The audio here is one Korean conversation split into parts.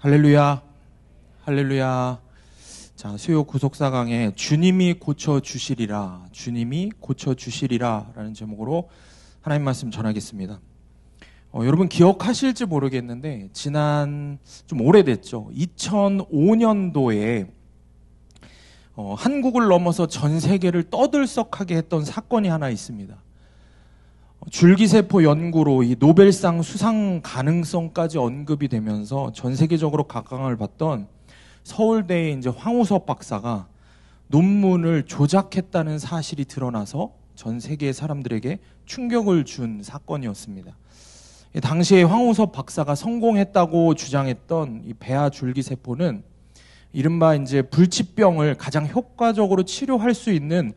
할렐루야, 할렐루야. 자, 수요 구속사 강의 주님이 고쳐주시리라, 주님이 고쳐주시리라 라는 제목으로 하나님 말씀 전하겠습니다. 여러분 기억하실지 모르겠는데 지난 좀 오래됐죠. 2005년도에 한국을 넘어서 전 세계를 떠들썩하게 했던 사건이 하나 있습니다. 줄기세포 연구로 이 노벨상 수상 가능성까지 언급이 되면서 전 세계적으로 각광을 받던 서울대의 이제 황우석 박사가 논문을 조작했다는 사실이 드러나서 전 세계 사람들에게 충격을 준 사건이었습니다. 당시에 황우석 박사가 성공했다고 주장했던 이 배아 줄기세포는 이른바 이제 불치병을 가장 효과적으로 치료할 수 있는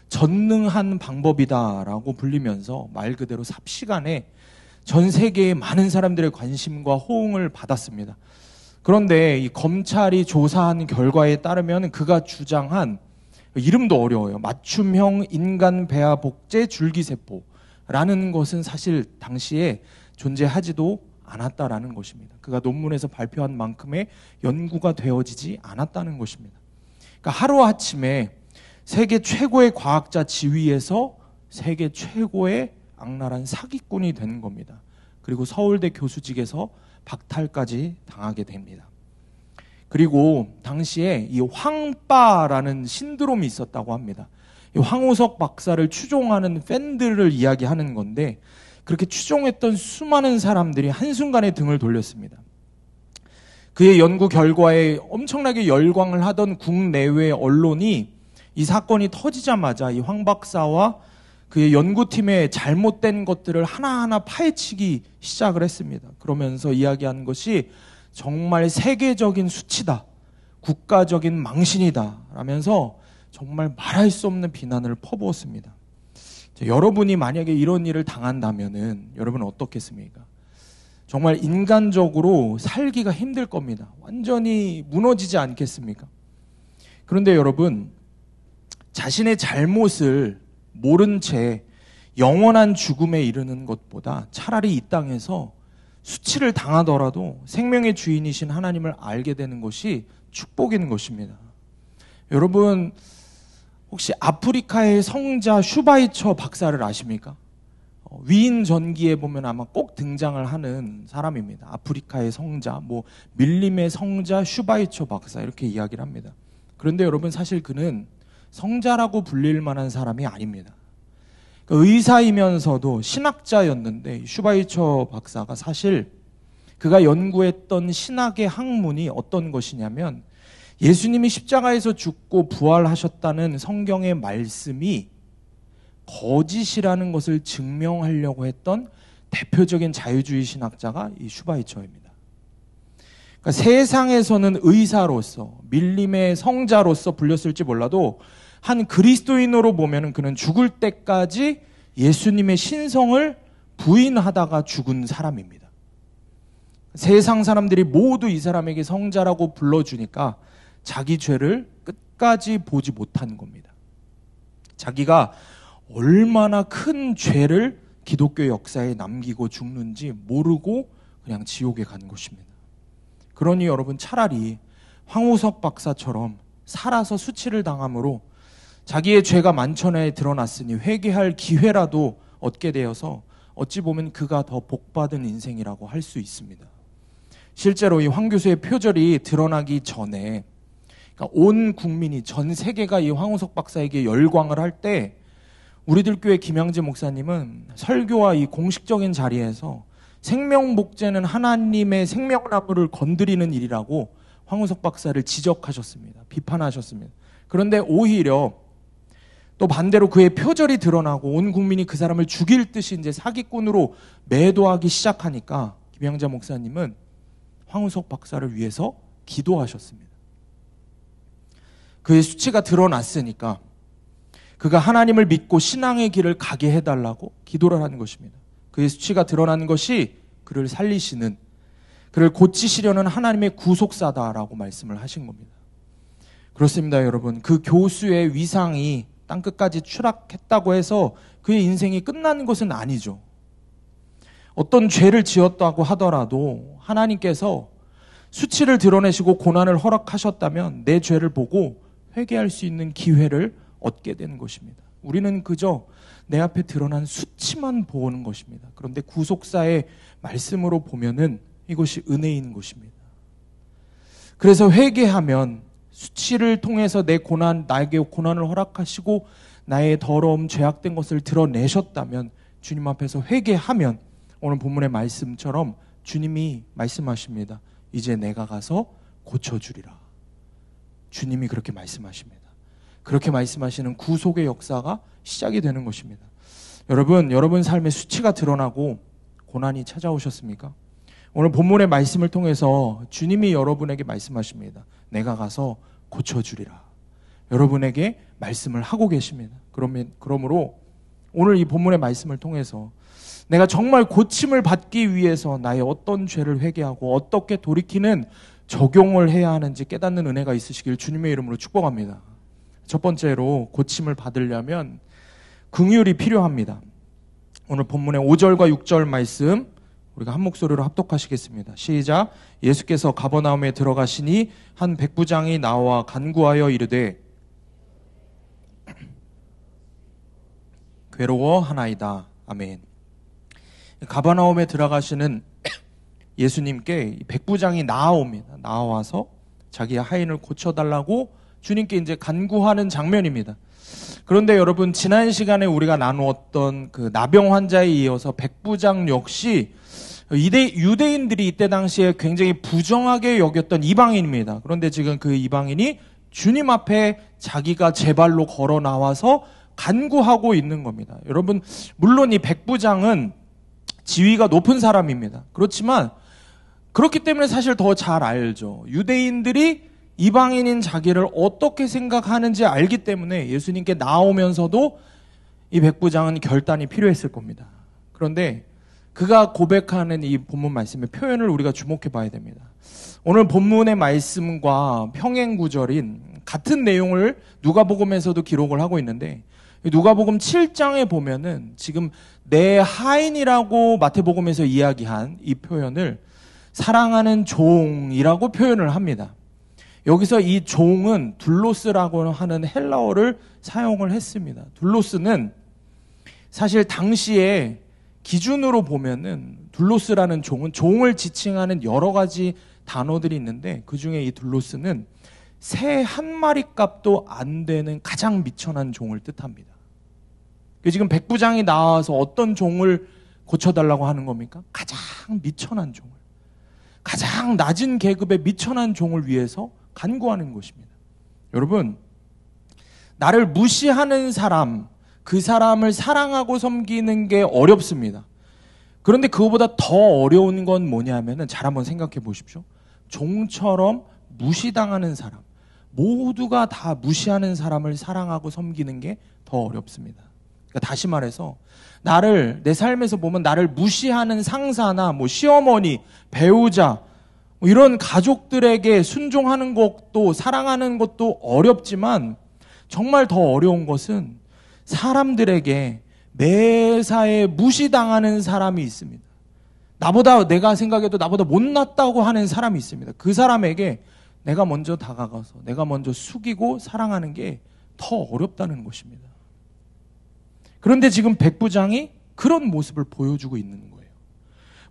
전능한 방법이다라고 불리면서 말 그대로 삽시간에 전 세계의 많은 사람들의 관심과 호응을 받았습니다. 그런데 이 검찰이 조사한 결과에 따르면 그가 주장한, 이름도 어려워요, 맞춤형 인간 배아 복제 줄기세포라는 것은 사실 당시에 존재하지도 않았다라는 것입니다. 그가 논문에서 발표한 만큼의 연구가 되어지지 않았다는 것입니다. 그러니까 하루아침에 세계 최고의 과학자 지위에서 세계 최고의 악랄한 사기꾼이 되는 겁니다. 그리고 서울대 교수직에서 박탈까지 당하게 됩니다. 그리고 당시에 이 황빠라는 신드롬이 있었다고 합니다. 이 황우석 박사를 추종하는 팬들을 이야기하는 건데, 그렇게 추종했던 수많은 사람들이 한순간에 등을 돌렸습니다. 그의 연구 결과에 엄청나게 열광을 하던 국내외 언론이 이 사건이 터지자마자 이 황 박사와 그의 연구팀의 잘못된 것들을 하나하나 파헤치기 시작을 했습니다. 그러면서 이야기한 것이 정말 세계적인 수치다, 국가적인 망신이다 라면서 정말 말할 수 없는 비난을 퍼부었습니다. 여러분이 만약에 이런 일을 당한다면은 여러분은 어떻겠습니까? 정말 인간적으로 살기가 힘들 겁니다. 완전히 무너지지 않겠습니까? 그런데 여러분, 자신의 잘못을 모른 채 영원한 죽음에 이르는 것보다 차라리 이 땅에서 수치를 당하더라도 생명의 주인이신 하나님을 알게 되는 것이 축복인 것입니다. 여러분, 혹시 아프리카의 성자 슈바이처 박사를 아십니까? 위인 전기에 보면 아마 꼭 등장을 하는 사람입니다. 아프리카의 성자, 밀림의 성자 슈바이처 박사, 이렇게 이야기를 합니다. 그런데 여러분, 사실 그는 성자라고 불릴 만한 사람이 아닙니다. 의사이면서도 신학자였는데 슈바이처 박사가 사실 그가 연구했던 신학의 학문이 어떤 것이냐면, 예수님이 십자가에서 죽고 부활하셨다는 성경의 말씀이 거짓이라는 것을 증명하려고 했던 대표적인 자유주의 신학자가 이 슈바이처입니다. 그러니까 세상에서는 의사로서, 밀림의 성자로서 불렸을지 몰라도 한 그리스도인으로 보면 그는 죽을 때까지 예수님의 신성을 부인하다가 죽은 사람입니다. 세상 사람들이 모두 이 사람에게 성자라고 불러주니까 자기 죄를 끝까지 보지 못한 겁니다. 자기가 얼마나 큰 죄를 기독교 역사에 남기고 죽는지 모르고 그냥 지옥에 간 것입니다. 그러니 여러분, 차라리 황우석 박사처럼 살아서 수치를 당함으로 자기의 죄가 만천하에 드러났으니 회개할 기회라도 얻게 되어서 어찌 보면 그가 더 복받은 인생이라고 할 수 있습니다. 실제로 이 황 교수의 표절이 드러나기 전에, 그러니까 온 국민이, 전 세계가 이 황우석 박사에게 열광을 할 때 우리들 교회 김양재 목사님은 설교와 이 공식적인 자리에서 생명복제는 하나님의 생명나무를 건드리는 일이라고 황우석 박사를 지적하셨습니다. 비판하셨습니다. 그런데 오히려 또 반대로 그의 표절이 드러나고 온 국민이 그 사람을 죽일 듯이 이제 사기꾼으로 매도하기 시작하니까 김양재 목사님은 황우석 박사를 위해서 기도하셨습니다. 그의 수치가 드러났으니까 그가 하나님을 믿고 신앙의 길을 가게 해달라고 기도를 하는 것입니다. 그의 수치가 드러난 것이 그를 살리시는, 그를 고치시려는 하나님의 구속사다라고 말씀을 하신 겁니다. 그렇습니다, 여러분. 그 교수의 위상이 땅끝까지 추락했다고 해서 그의 인생이 끝나는 것은 아니죠. 어떤 죄를 지었다고 하더라도 하나님께서 수치를 드러내시고 고난을 허락하셨다면 내 죄를 보고 회개할 수 있는 기회를 얻게 되는 것입니다. 우리는 그저 내 앞에 드러난 수치만 보는 것입니다. 그런데 구속사의 말씀으로 보면은 이것이 은혜인 것입니다. 그래서 회개하면 수치를 통해서 나에게 고난을 허락하시고 나의 더러움, 죄악된 것을 드러내셨다면 주님 앞에서 회개하면 오늘 본문의 말씀처럼 주님이 말씀하십니다. 이제 내가 가서 고쳐주리라. 주님이 그렇게 말씀하십니다. 그렇게 말씀하시는 구속의 역사가 시작이 되는 것입니다. 여러분 삶의 수치가 드러나고 고난이 찾아오셨습니까? 오늘 본문의 말씀을 통해서 주님이 여러분에게 말씀하십니다. 내가 가서 고쳐주리라. 여러분에게 말씀을 하고 계십니다. 그러므로 오늘 이 본문의 말씀을 통해서 내가 정말 고침을 받기 위해서 나의 어떤 죄를 회개하고 어떻게 돌이키는 적용을 해야 하는지 깨닫는 은혜가 있으시길 주님의 이름으로 축복합니다. 첫 번째로 고침을 받으려면 긍휼이 필요합니다. 오늘 본문의 5절과 6절 말씀 우리가 한 목소리로 합독하시겠습니다. 시작. 예수께서 가버나움에 들어가시니 한 백부장이 나와 간구하여 이르되 괴로워하나이다. 아멘. 가버나움에 들어가시는 예수님께 백부장이 나아옵니다. 나와서 자기의 하인을 고쳐달라고 주님께 이제 간구하는 장면입니다. 그런데 여러분, 지난 시간에 우리가 나누었던 그 나병 환자에 이어서 백부장 역시 유대인들이 이때 당시에 굉장히 부정하게 여겼던 이방인입니다. 그런데 지금 그 이방인이 주님 앞에 자기가 제 발로 걸어 나와서 간구하고 있는 겁니다. 여러분, 물론 이 백부장은 지위가 높은 사람입니다. 그렇지만 그렇기 때문에 사실 더 잘 알죠. 유대인들이 이방인인 자기를 어떻게 생각하는지 알기 때문에 예수님께 나오면서도 이 백부장은 결단이 필요했을 겁니다. 그런데 그가 고백하는 이 본문 말씀의 표현을 우리가 주목해 봐야 됩니다. 오늘 본문의 말씀과 평행 구절인 같은 내용을 누가복음에서도 기록을 하고 있는데, 누가복음 7장에 보면은 지금 내 하인이라고 마태복음에서 이야기한 이 표현을 사랑하는 종이라고 표현을 합니다. 여기서 이 종은 둘로스라고 하는 헬라어를 사용을 했습니다. 둘로스는 사실 당시에 기준으로 보면은 둘로스라는 종을 지칭하는 여러 가지 단어들이 있는데 그 중에 이 둘로스는 새 한 마리 값도 안 되는 가장 미천한 종을 뜻합니다. 지금 백부장이 나와서 어떤 종을 고쳐달라고 하는 겁니까? 가장 미천한 종을, 가장 낮은 계급의 미천한 종을 위해서 간구하는 것입니다. 여러분, 나를 무시하는 사람, 그 사람을 사랑하고 섬기는 게 어렵습니다. 그런데 그거보다 더 어려운 건 뭐냐면은 잘 한번 생각해 보십시오. 종처럼 무시당하는 사람, 모두가 다 무시하는 사람을 사랑하고 섬기는 게 더 어렵습니다. 그러니까 다시 말해서 내 삶에서 보면 나를 무시하는 상사나 시어머니, 배우자, 이런 가족들에게 순종하는 것도 사랑하는 것도 어렵지만 정말 더 어려운 것은 사람들에게 매사에 무시당하는 사람이 있습니다. 내가 생각해도 나보다 못났다고 하는 사람이 있습니다. 그 사람에게 내가 먼저 다가가서 내가 먼저 숙이고 사랑하는 게 더 어렵다는 것입니다. 그런데 지금 백부장이 그런 모습을 보여주고 있는 거예요.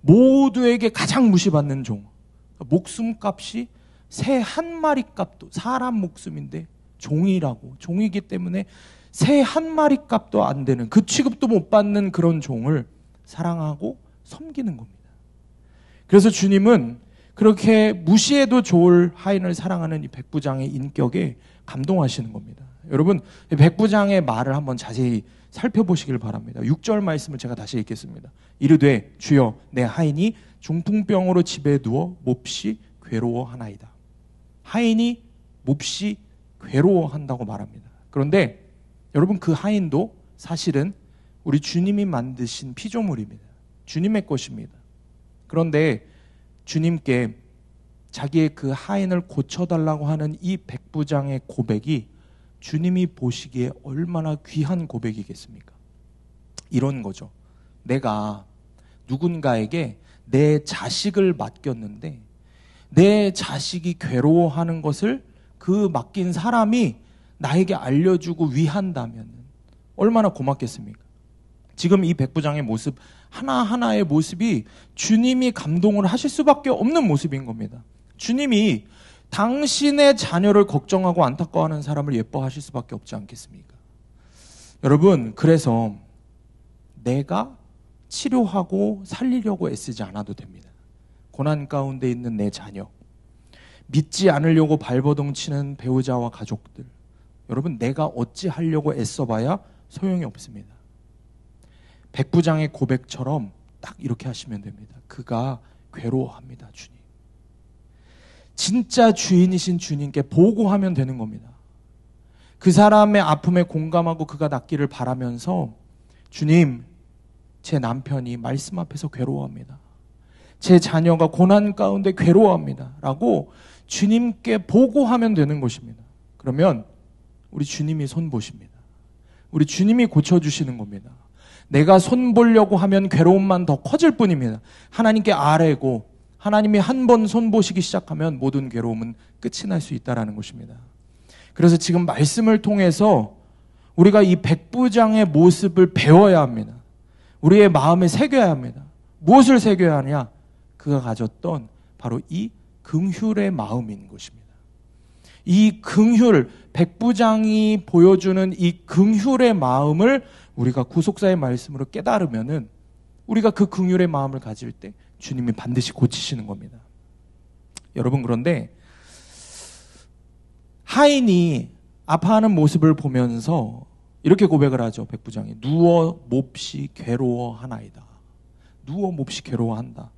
모두에게 가장 무시받는 종, 목숨값이 새 한 마리 값도, 사람 목숨인데 종이기 때문에 새 한 마리 값도 안 되는, 그 취급도 못 받는 그런 종을 사랑하고 섬기는 겁니다. 그래서 주님은 그렇게 무시해도 좋을 하인을 사랑하는 이 백부장의 인격에 감동하시는 겁니다. 여러분, 백부장의 말을 한번 자세히 살펴보시길 바랍니다. 6절 말씀을 제가 다시 읽겠습니다. 이르되 주여 내 하인이 중풍병으로 집에 누워 몹시 괴로워하나이다. 하인이 몹시 괴로워한다고 말합니다. 그런데 여러분, 그 하인도 사실은 우리 주님이 만드신 피조물입니다. 주님의 것입니다. 그런데 주님께 자기의 그 하인을 고쳐달라고 하는 이 백부장의 고백이 주님이 보시기에 얼마나 귀한 고백이겠습니까? 이런 거죠. 내가 누군가에게 내 자식을 맡겼는데 내 자식이 괴로워하는 것을 그 맡긴 사람이 나에게 알려주고 위한다면 얼마나 고맙겠습니까? 지금 이 백부장의 모습 하나하나의 모습이 주님이 감동을 하실 수밖에 없는 모습인 겁니다. 주님이 당신의 자녀를 걱정하고 안타까워하는 사람을 예뻐하실 수밖에 없지 않겠습니까? 여러분, 그래서 내가 치료하고 살리려고 애쓰지 않아도 됩니다. 고난 가운데 있는 내 자녀, 믿지 않으려고 발버둥 치는 배우자와 가족들, 여러분, 내가 어찌하려고 애써봐야 소용이 없습니다. 백부장의 고백처럼 딱 이렇게 하시면 됩니다. 그가 괴로워합니다, 주님. 진짜 주인이신 주님께 보고하면 되는 겁니다. 그 사람의 아픔에 공감하고 그가 낫기를 바라면서, 주님, 제 남편이 말씀 앞에서 괴로워합니다. 제 자녀가 고난 가운데 괴로워합니다. 라고 주님께 보고하면 되는 것입니다. 그러면 우리 주님이 손 보십니다. 우리 주님이 고쳐주시는 겁니다. 내가 손 보려고 하면 괴로움만 더 커질 뿐입니다. 하나님께 아뢰고 하나님이 한 번 손 보시기 시작하면 모든 괴로움은 끝이 날 수 있다는 것입니다. 그래서 지금 말씀을 통해서 우리가 이 백부장의 모습을 배워야 합니다. 우리의 마음에 새겨야 합니다. 무엇을 새겨야 하냐? 그가 가졌던 바로 이 긍휼의 마음인 것입니다. 이 긍휼, 백부장이 보여주는 이 긍휼의 마음을 우리가 구속사의 말씀으로 깨달으면은 우리가 그 긍휼의 마음을 가질 때 주님이 반드시 고치시는 겁니다. 여러분, 그런데 하인이 아파하는 모습을 보면서 이렇게 고백을 하죠. 백부장이 누워 몹시 괴로워하나이다. 누워 몹시 괴로워한다.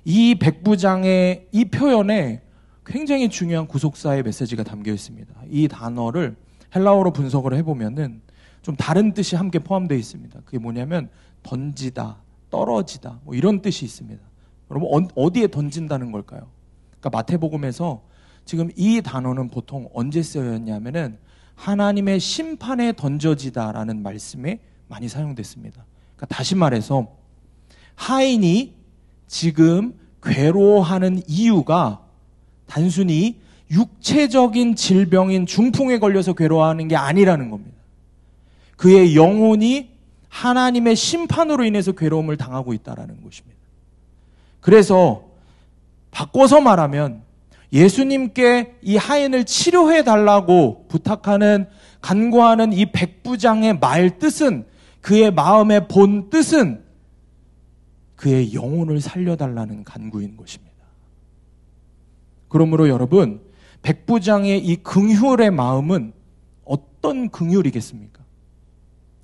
이 백부장의 이 표현에 굉장히 중요한 구속사의 메시지가 담겨 있습니다. 이 단어를 헬라어로 분석을 해보면은 좀 다른 뜻이 함께 포함되어 있습니다. 그게 뭐냐면 던지다, 떨어지다, 뭐 이런 뜻이 있습니다. 여러분, 어디에 던진다는 걸까요? 그러니까 마태복음에서 지금 이 단어는 보통 언제 쓰였냐면은 하나님의 심판에 던져지다라는 말씀에 많이 사용됐습니다. 그러니까 다시 말해서 하인이 지금 괴로워하는 이유가 단순히 육체적인 질병인 중풍에 걸려서 괴로워하는 게 아니라는 겁니다. 그의 영혼이 하나님의 심판으로 인해서 괴로움을 당하고 있다는 것입니다. 그래서 바꿔서 말하면 예수님께 이 하인을 치료해 달라고 부탁하는, 간구하는 이 백부장의 말 뜻은, 그의 마음의 본 뜻은 그의 영혼을 살려달라는 간구인 것입니다. 그러므로 여러분, 백부장의 이 긍휼의 마음은 어떤 긍휼이겠습니까?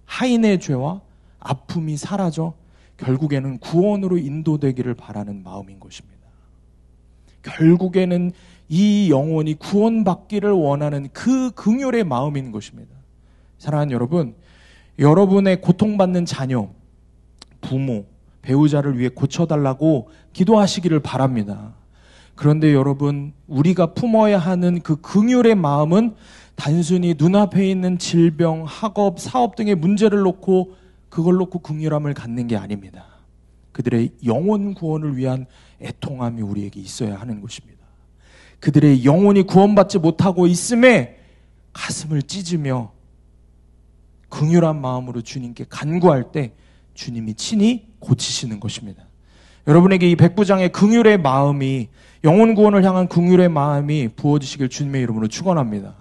하인의 죄와 아픔이 사라져 결국에는 구원으로 인도되기를 바라는 마음인 것입니다. 결국에는 이 영혼이 구원받기를 원하는 그 긍휼의 마음인 것입니다. 사랑하는 여러분, 여러분의 고통받는 자녀, 부모, 배우자를 위해 고쳐달라고 기도하시기를 바랍니다. 그런데 여러분, 우리가 품어야 하는 그 긍휼의 마음은 단순히 눈앞에 있는 질병, 학업, 사업 등의 문제를 놓고 그걸 놓고 긍휼함을 갖는 게 아닙니다. 그들의 영혼 구원을 위한 애통함이 우리에게 있어야 하는 것입니다. 그들의 영혼이 구원받지 못하고 있음에 가슴을 찢으며 긍휼한 마음으로 주님께 간구할 때 주님이 친히 고치시는 것입니다. 여러분에게 이 백부장의 긍휼의 마음이, 영혼 구원을 향한 긍휼의 마음이 부어지시길 주님의 이름으로 축원합니다.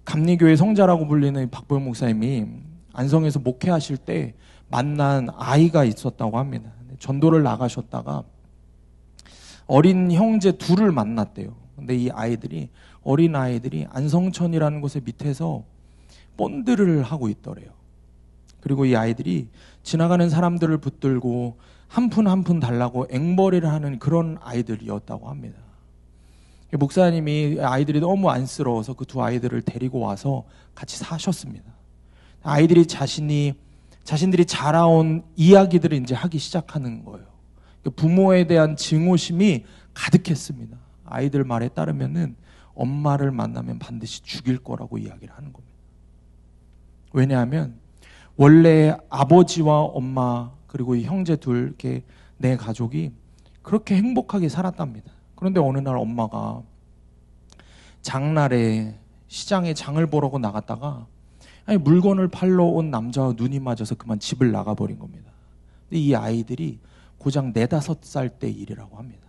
감리교회 성자라고 불리는 박보영 목사님이 안성에서 목회하실 때 만난 아이가 있었다고 합니다. 전도를 나가셨다가 어린 형제 둘을 만났대요. 근데 이 아이들이, 어린 아이들이 안성천이라는 곳의 밑에서 본드를 하고 있더래요. 그리고 이 아이들이 지나가는 사람들을 붙들고 한 푼 한 푼 달라고 앵벌이를 하는 그런 아이들이었다고 합니다. 목사님이 아이들이 너무 안쓰러워서 그 두 아이들을 데리고 와서 같이 사셨습니다. 아이들이 자신들이 자라온 이야기들을 이제 하기 시작하는 거예요. 부모에 대한 증오심이 가득했습니다. 아이들 말에 따르면은 엄마를 만나면 반드시 죽일 거라고 이야기를 하는 겁니다. 왜냐하면 원래 아버지와 엄마 그리고 이 형제 둘, 이렇게 내 가족이 그렇게 행복하게 살았답니다. 그런데 어느 날 엄마가 장날에 시장에 장을 보러 나갔다가 물건을 팔러 온 남자와 눈이 맞아서 그만 집을 나가버린 겁니다. 근데 이 아이들이 고작 4, 5살 때 일이라고 합니다.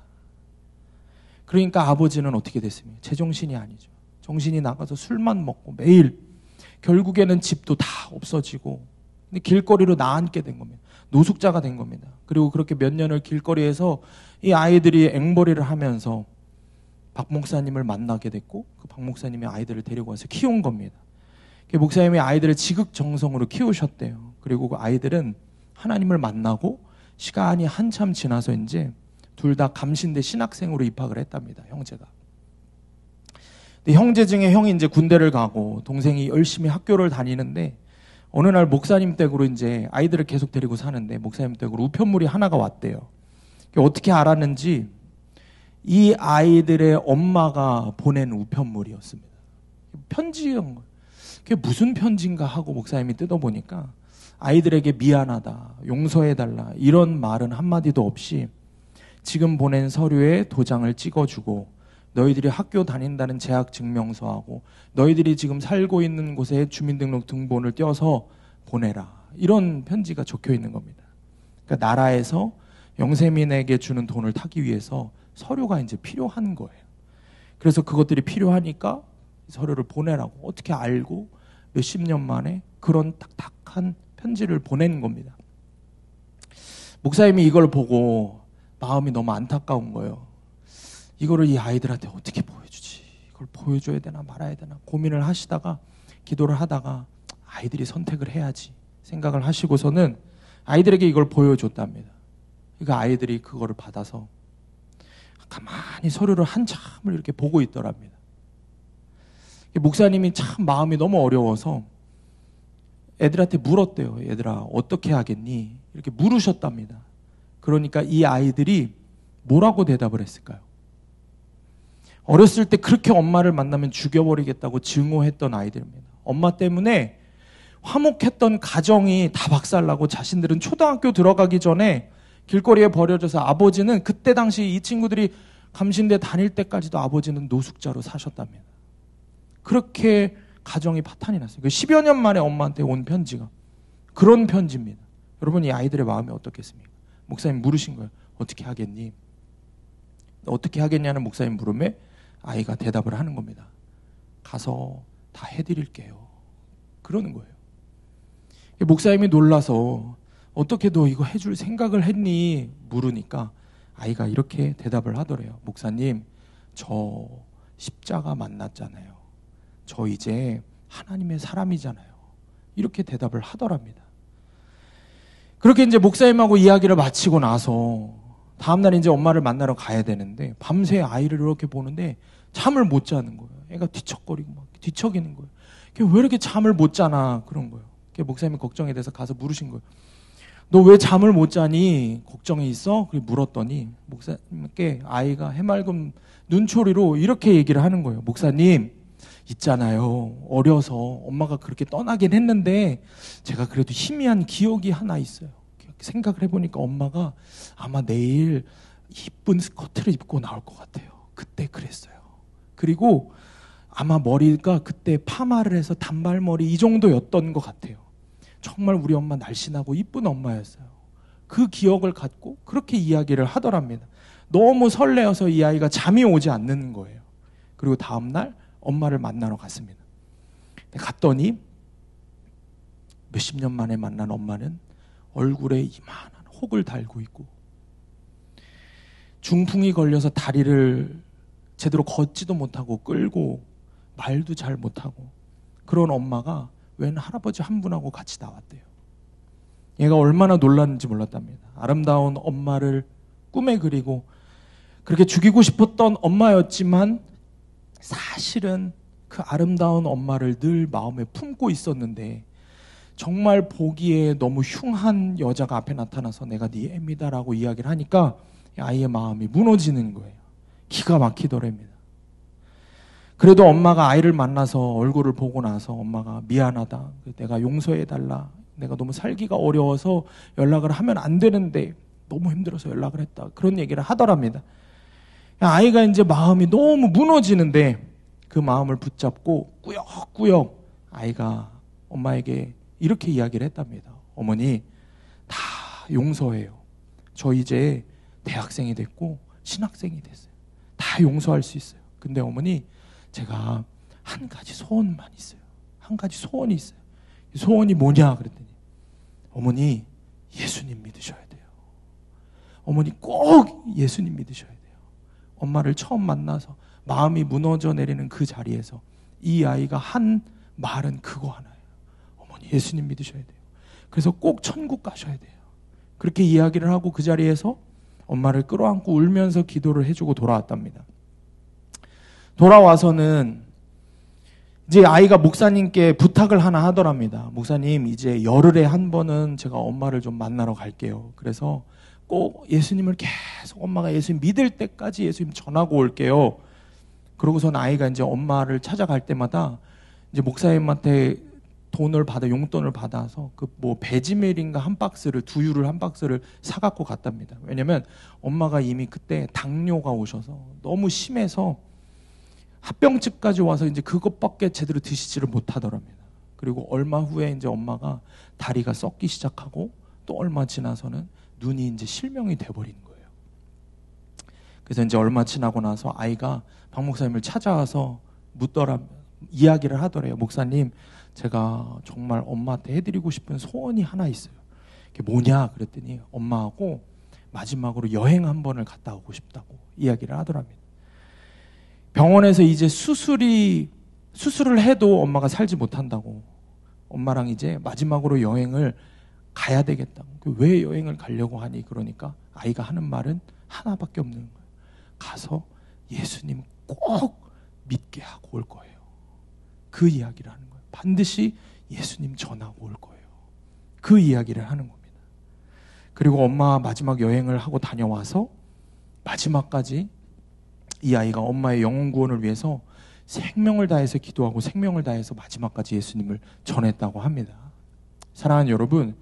그러니까 아버지는 어떻게 됐습니까? 제정신이 아니죠. 정신이 나가서 술만 먹고 매일 결국에는 집도 다 없어지고 근데 길거리로 나앉게 된 겁니다. 노숙자가 된 겁니다. 그리고 그렇게 몇 년을 길거리에서 이 아이들이 앵벌이를 하면서 박 목사님을 만나게 됐고 그 박 목사님이 아이들을 데리고 와서 키운 겁니다. 목사님이 아이들을 지극정성으로 키우셨대요. 그리고 그 아이들은 하나님을 만나고 시간이 한참 지나서 이제 둘 다 감신대 신학생으로 입학을 했답니다. 형제가. 근데 형제 중에 형이 이제 군대를 가고 동생이 열심히 학교를 다니는데 어느 날 목사님 댁으로 이제 아이들을 계속 데리고 사는데 목사님 댁으로 우편물이 하나가 왔대요. 어떻게 알았는지 이 아이들의 엄마가 보낸 우편물이었습니다. 편지인 거예요. 그게 무슨 편지인가 하고 목사님이 뜯어보니까 아이들에게 미안하다, 용서해달라 이런 말은 한마디도 없이 지금 보낸 서류에 도장을 찍어주고 너희들이 학교 다닌다는 재학증명서하고 너희들이 지금 살고 있는 곳에 주민등록 등본을 떼어서 보내라. 이런 편지가 적혀 있는 겁니다. 그러니까 나라에서 영세민에게 주는 돈을 타기 위해서 서류가 이제 필요한 거예요. 그래서 그것들이 필요하니까 서류를 보내라고 어떻게 알고 몇십 년 만에 그런 딱딱한 편지를 보낸 겁니다. 목사님이 이걸 보고 마음이 너무 안타까운 거예요. 이거를 이 아이들한테 어떻게 보여주지? 이걸 보여줘야 되나 말아야 되나 고민을 하시다가 기도를 하다가 아이들이 선택을 해야지 생각을 하시고서는 아이들에게 이걸 보여줬답니다. 그러니까 아이들이 그거를 받아서 가만히 서류를 한참을 이렇게 보고 있더랍니다. 목사님이 참 마음이 너무 어려워서 애들한테 물었대요. 얘들아 어떻게 하겠니? 이렇게 물으셨답니다. 그러니까 이 아이들이 뭐라고 대답을 했을까요? 어렸을 때 그렇게 엄마를 만나면 죽여버리겠다고 증오했던 아이들입니다. 엄마 때문에 화목했던 가정이 다 박살나고 자신들은 초등학교 들어가기 전에 길거리에 버려져서 아버지는 그때 당시 이 친구들이 감신대 다닐 때까지도 아버지는 노숙자로 사셨답니다. 그렇게 가정이 파탄이 났어요. 10여 년 만에 엄마한테 온 편지가 그런 편지입니다. 여러분 이 아이들의 마음이 어떻겠습니까? 목사님 물으신 거예요. 어떻게 하겠니? 어떻게 하겠냐는 목사님 물음에 아이가 대답을 하는 겁니다. 가서 다 해드릴게요. 그러는 거예요. 목사님이 놀라서 어떻게 너 이거 해줄 생각을 했니? 물으니까 아이가 이렇게 대답을 하더래요. 목사님, 저 십자가 만났잖아요. 저 이제 하나님의 사람이잖아요. 이렇게 대답을 하더랍니다. 그렇게 이제 목사님하고 이야기를 마치고 나서 다음날 이제 엄마를 만나러 가야 되는데 밤새 아이를 이렇게 보는데 잠을 못 자는 거예요. 애가 뒤척거리고 막 뒤척이는 거예요. 왜 이렇게 잠을 못 자나 그런 거예요. 목사님이 걱정이 돼서 가서 물으신 거예요. 너 왜 잠을 못 자니? 걱정이 있어? 그렇게 물었더니 목사님께 아이가 해맑은 눈초리로 이렇게 얘기를 하는 거예요. 목사님, 있잖아요. 어려서 엄마가 그렇게 떠나긴 했는데 제가 그래도 희미한 기억이 하나 있어요. 생각을 해보니까 엄마가 아마 내일 이쁜 스커트를 입고 나올 것 같아요. 그때 그랬어요. 그리고 아마 머리가 그때 파마를 해서 단발머리 이 정도였던 것 같아요. 정말 우리 엄마 날씬하고 이쁜 엄마였어요. 그 기억을 갖고 그렇게 이야기를 하더랍니다. 너무 설레어서 이 아이가 잠이 오지 않는 거예요. 그리고 다음날 엄마를 만나러 갔습니다. 갔더니 몇십 년 만에 만난 엄마는 얼굴에 이만한 혹을 달고 있고 중풍이 걸려서 다리를 제대로 걷지도 못하고 끌고 말도 잘 못하고 그런 엄마가 웬 할아버지 한 분하고 같이 나왔대요. 얘가 얼마나 놀랐는지 몰랐답니다. 아름다운 엄마를 꿈에 그리고 그렇게 죽이고 싶었던 엄마였지만 사실은 그 아름다운 엄마를 늘 마음에 품고 있었는데 정말 보기에 너무 흉한 여자가 앞에 나타나서 내가 네 애미다라고 이야기를 하니까 아이의 마음이 무너지는 거예요. 기가 막히더랍니다. 그래도 엄마가 아이를 만나서 얼굴을 보고 나서 엄마가 미안하다. 내가 용서해달라. 내가 너무 살기가 어려워서 연락을 하면 안 되는데 너무 힘들어서 연락을 했다. 그런 얘기를 하더랍니다. 아이가 이제 마음이 너무 무너지는데 그 마음을 붙잡고 꾸역꾸역 아이가 엄마에게 이렇게 이야기를 했답니다. 어머니, 다 용서해요. 저 이제 대학생이 됐고 신학생이 됐어요. 다 용서할 수 있어요. 근데 어머니, 제가 한 가지 소원만 있어요. 한 가지 소원이 있어요. 소원이 뭐냐 그랬더니 어머니, 예수님 믿으셔야 돼요. 어머니 꼭 예수님 믿으셔야 돼요. 엄마를 처음 만나서 마음이 무너져 내리는 그 자리에서 이 아이가 한 말은 그거 하나예요. 어머니, 예수님 믿으셔야 돼요. 그래서 꼭 천국 가셔야 돼요. 그렇게 이야기를 하고 그 자리에서 엄마를 끌어안고 울면서 기도를 해주고 돌아왔답니다. 돌아와서는 이제 아이가 목사님께 부탁을 하나 하더랍니다. 목사님, 이제 열흘에 한 번은 제가 엄마를 좀 만나러 갈게요. 그래서 꼭 예수님을 계속 엄마가 예수님 믿을 때까지 예수님 전하고 올게요. 그러고선 아이가 이제 엄마를 찾아갈 때마다 이제 목사님한테 용돈을 받아서 그 뭐 베지밀인가 한 박스를, 두유를 한 박스를 사갖고 갔답니다. 왜냐면 엄마가 이미 그때 당뇨가 오셔서 너무 심해서 합병증까지 와서 이제 그것밖에 제대로 드시지를 못하더랍니다. 그리고 얼마 후에 이제 엄마가 다리가 썩기 시작하고 또 얼마 지나서는 눈이 이제 실명이 돼버린 거예요. 그래서 이제 얼마 지나고 나서 아이가 박 목사님을 찾아와서 이야기를 하더래요. 목사님, 제가 정말 엄마한테 해드리고 싶은 소원이 하나 있어요. 그게 뭐냐 그랬더니 엄마하고 마지막으로 여행 한 번을 갔다 오고 싶다고 이야기를 하더랍니다. 병원에서 이제 수술을 해도 엄마가 살지 못한다고, 엄마랑 이제 마지막으로 여행을 가야 되겠다고. 왜 여행을 가려고 하니? 그러니까 아이가 하는 말은 하나밖에 없는 거예요. 가서 예수님 꼭 믿게 하고 올 거예요. 그 이야기를 하는 거예요. 반드시 예수님 전하고 올 거예요. 그 이야기를 하는 겁니다. 그리고 엄마 마지막 여행을 하고 다녀와서 마지막까지 이 아이가 엄마의 영혼 구원을 위해서 생명을 다해서 기도하고 생명을 다해서 마지막까지 예수님을 전했다고 합니다. 사랑하는 여러분,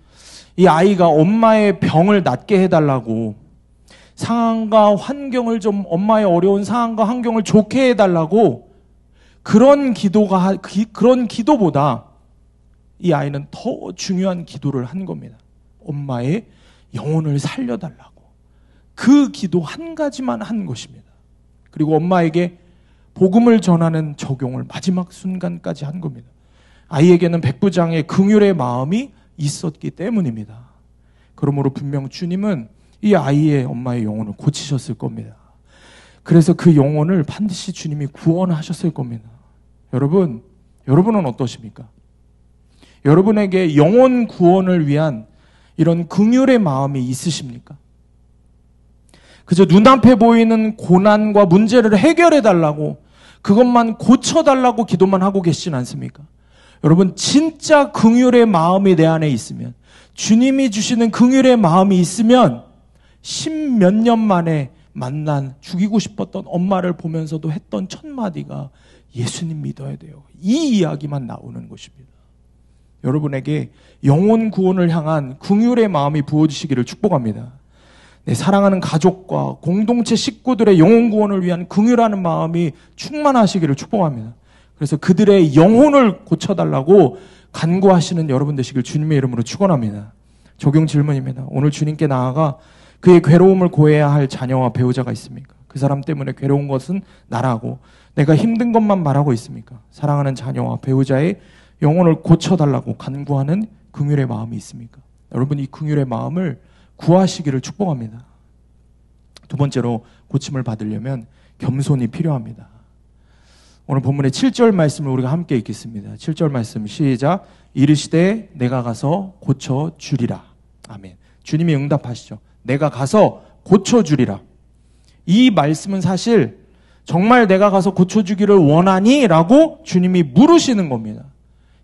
이 아이가 엄마의 병을 낫게 해달라고, 상황과 환경을 좀, 엄마의 어려운 상황과 환경을 좋게 해달라고, 그런 기도보다 이 아이는 더 중요한 기도를 한 겁니다. 엄마의 영혼을 살려달라고. 그 기도 한 가지만 한 것입니다. 그리고 엄마에게 복음을 전하는 적용을 마지막 순간까지 한 겁니다. 아이에게는 백부장의 긍휼의 마음이 있었기 때문입니다. 그러므로 분명 주님은 이 아이의 엄마의 영혼을 고치셨을 겁니다. 그래서 그 영혼을 반드시 주님이 구원하셨을 겁니다. 여러분은 어떠십니까? 여러분에게 영혼 구원을 위한 이런 긍휼의 마음이 있으십니까? 그저 눈앞에 보이는 고난과 문제를 해결해달라고, 그것만 고쳐달라고 기도만 하고 계시진 않습니까? 여러분, 진짜 긍휼의 마음이 내 안에 있으면, 주님이 주시는 긍휼의 마음이 있으면 10몇 년 만에 만난 죽이고 싶었던 엄마를 보면서도 했던 첫 마디가 예수님 믿어야 돼요. 이 이야기만 나오는 것입니다. 여러분에게 영혼 구원을 향한 긍휼의 마음이 부어지시기를 축복합니다. 네, 사랑하는 가족과 공동체 식구들의 영혼 구원을 위한 긍휼하는 마음이 충만하시기를 축복합니다. 그래서 그들의 영혼을 고쳐달라고 간구하시는 여러분 되시길 주님의 이름으로 축원합니다. 적용 질문입니다. 오늘 주님께 나아가 그의 괴로움을 고해야 할 자녀와 배우자가 있습니까? 그 사람 때문에 괴로운 것은 나라고 내가 힘든 것만 말하고 있습니까? 사랑하는 자녀와 배우자의 영혼을 고쳐달라고 간구하는 긍휼의 마음이 있습니까? 여러분, 이 긍휼의 마음을 구하시기를 축복합니다. 두 번째로 고침을 받으려면 겸손이 필요합니다. 오늘 본문의 7절 말씀을 우리가 함께 읽겠습니다. 7절 말씀 시작. 이르시되 내가 가서 고쳐주리라. 아멘. 주님이 응답하시죠. 내가 가서 고쳐주리라. 이 말씀은 사실 정말 내가 가서 고쳐주기를 원하니? 라고 주님이 물으시는 겁니다.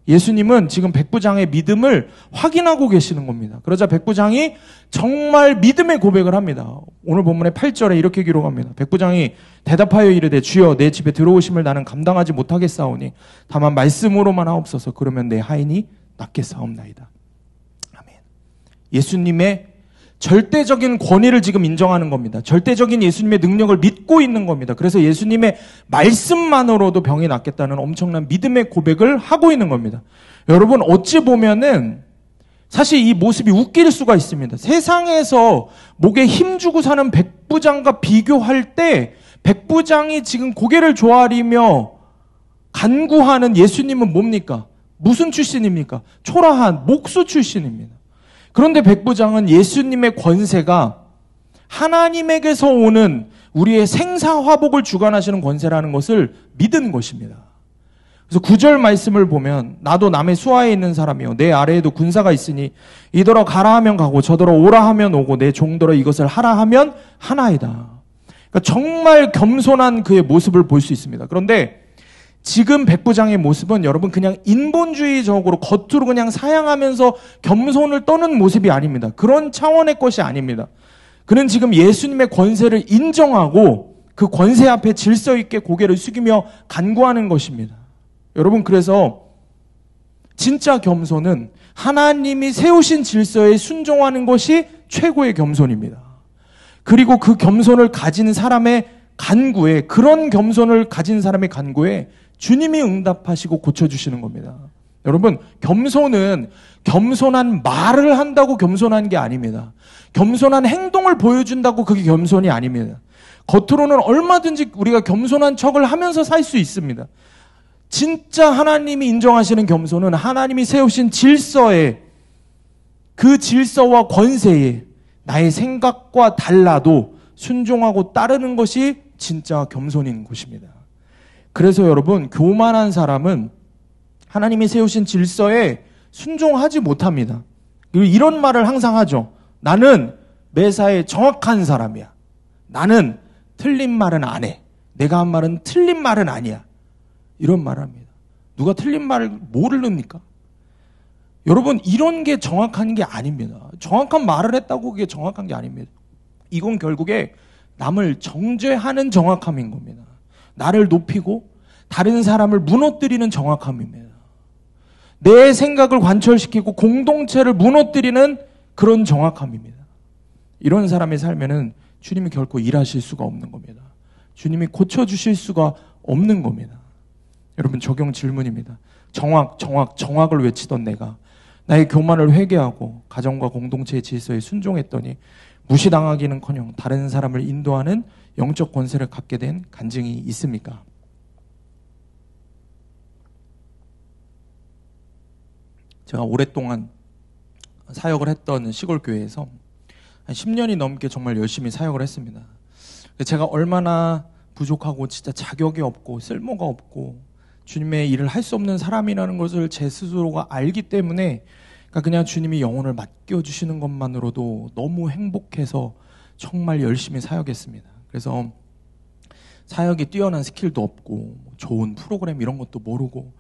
예수님은 지금 백부장의 믿음을 확인하고 계시는 겁니다. 그러자 백부장이 정말 믿음의 고백을 합니다. 오늘 본문의 8절에 이렇게 기록합니다. 백부장이 대답하여 이르되 주여 내 집에 들어오심을 나는 감당하지 못하겠사오니 다만 말씀으로만 하옵소서. 그러면 내 하인이 낫겠사옵나이다. 아멘. 예수님의 절대적인 권위를 지금 인정하는 겁니다. 절대적인 예수님의 능력을 믿고 있는 겁니다. 그래서 예수님의 말씀만으로도 병이 낫겠다는 엄청난 믿음의 고백을 하고 있는 겁니다. 여러분, 어찌 보면은 사실 이 모습이 웃길 수가 있습니다. 세상에서 목에 힘주고 사는 백부장과 비교할 때 백부장이 지금 고개를 조아리며 간구하는 예수님은 뭡니까? 무슨 출신입니까? 초라한 목수 출신입니다. 그런데 백부장은 예수님의 권세가 하나님에게서 오는 우리의 생사화복을 주관하시는 권세라는 것을 믿은 것입니다. 그래서 9절 말씀을 보면 나도 남의 수하에 있는 사람이요 내 아래에도 군사가 있으니 이더러 가라 하면 가고 저더러 오라 하면 오고 내 종더러 이것을 하라 하면 하나이다. 그러니까 정말 겸손한 그의 모습을 볼 수 있습니다. 그런데 지금 백부장의 모습은 여러분 그냥 인본주의적으로 겉으로 그냥 사양하면서 겸손을 떠는 모습이 아닙니다. 그런 차원의 것이 아닙니다. 그는 지금 예수님의 권세를 인정하고 그 권세 앞에 질서 있게 고개를 숙이며 간구하는 것입니다. 여러분, 그래서 진짜 겸손은 하나님이 세우신 질서에 순종하는 것이 최고의 겸손입니다. 그리고 그 겸손을 가진 사람의 간구에, 그런 겸손을 가진 사람의 간구에 주님이 응답하시고 고쳐주시는 겁니다. 여러분, 겸손은 겸손한 말을 한다고 겸손한 게 아닙니다. 겸손한 행동을 보여준다고 그게 겸손이 아닙니다. 겉으로는 얼마든지 우리가 겸손한 척을 하면서 살 수 있습니다. 진짜 하나님이 인정하시는 겸손은 하나님이 세우신 질서에, 그 질서와 권세에 나의 생각과 달라도 순종하고 따르는 것이 진짜 겸손인 것입니다. 그래서 여러분, 교만한 사람은 하나님이 세우신 질서에 순종하지 못합니다. 그리고 이런 말을 항상 하죠. 나는 매사에 정확한 사람이야. 나는 틀린 말은 안 해. 내가 한 말은 틀린 말은 아니야. 이런 말을 합니다. 누가 틀린 말을 모르니까? 여러분, 이런 게 정확한 게 아닙니다. 정확한 말을 했다고 그게 정확한 게 아닙니다. 이건 결국에 남을 정죄하는 정확함인 겁니다. 나를 높이고 다른 사람을 무너뜨리는 정확함입니다. 내 생각을 관철시키고 공동체를 무너뜨리는 그런 정확함입니다. 이런 사람의 삶에는 주님이 결코 일하실 수가 없는 겁니다. 주님이 고쳐주실 수가 없는 겁니다. 여러분, 적용 질문입니다. 정확을 외치던 내가 나의 교만을 회개하고 가정과 공동체의 질서에 순종했더니 무시당하기는커녕 다른 사람을 인도하는 영적 권세를 갖게 된 간증이 있습니까? 제가 오랫동안 사역을 했던 시골교회에서 한 10년이 넘게 정말 열심히 사역을 했습니다. 제가 얼마나 부족하고 진짜 자격이 없고 쓸모가 없고 주님의 일을 할 수 없는 사람이라는 것을 제 스스로가 알기 때문에 그냥 주님이 영혼을 맡겨주시는 것만으로도 너무 행복해서 정말 열심히 사역했습니다. 그래서 사역이 뛰어난 스킬도 없고 좋은 프로그램 이런 것도 모르고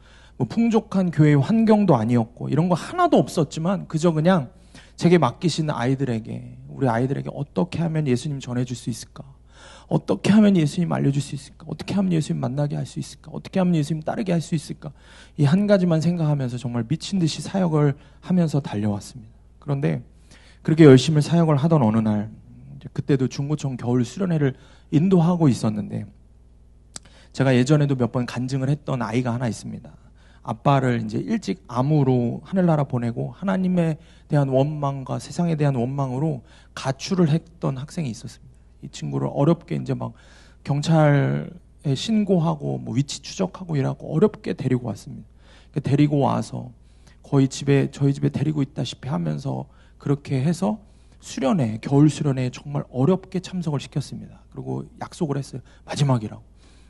풍족한 교회 환경도 아니었고 이런 거 하나도 없었지만 그저 그냥 제게 맡기신 아이들에게, 우리 아이들에게 어떻게 하면 예수님 전해줄 수 있을까? 어떻게 하면 예수님 알려줄 수 있을까? 어떻게 하면 예수님 만나게 할 수 있을까? 어떻게 하면 예수님 따르게 할 수 있을까? 이 한 가지만 생각하면서 정말 미친 듯이 사역을 하면서 달려왔습니다. 그런데 그렇게 열심히 사역을 하던 어느 날, 그때도 중고청 겨울 수련회를 인도하고 있었는데 제가 예전에도 몇 번 간증을 했던 아이가 하나 있습니다. 아빠를 이제 일찍 암으로 하늘나라 보내고 하나님에 대한 원망과 세상에 대한 원망으로 가출을 했던 학생이 있었습니다. 이 친구를 어렵게 이제 막 경찰에 신고하고 위치 추적하고 이러고 어렵게 데리고 왔습니다. 데리고 와서 거의 저희 집에 데리고 있다시피 하면서 그렇게 해서 수련회, 겨울 수련회에 정말 어렵게 참석을 시켰습니다. 그리고 약속을 했어요. 마지막이라고.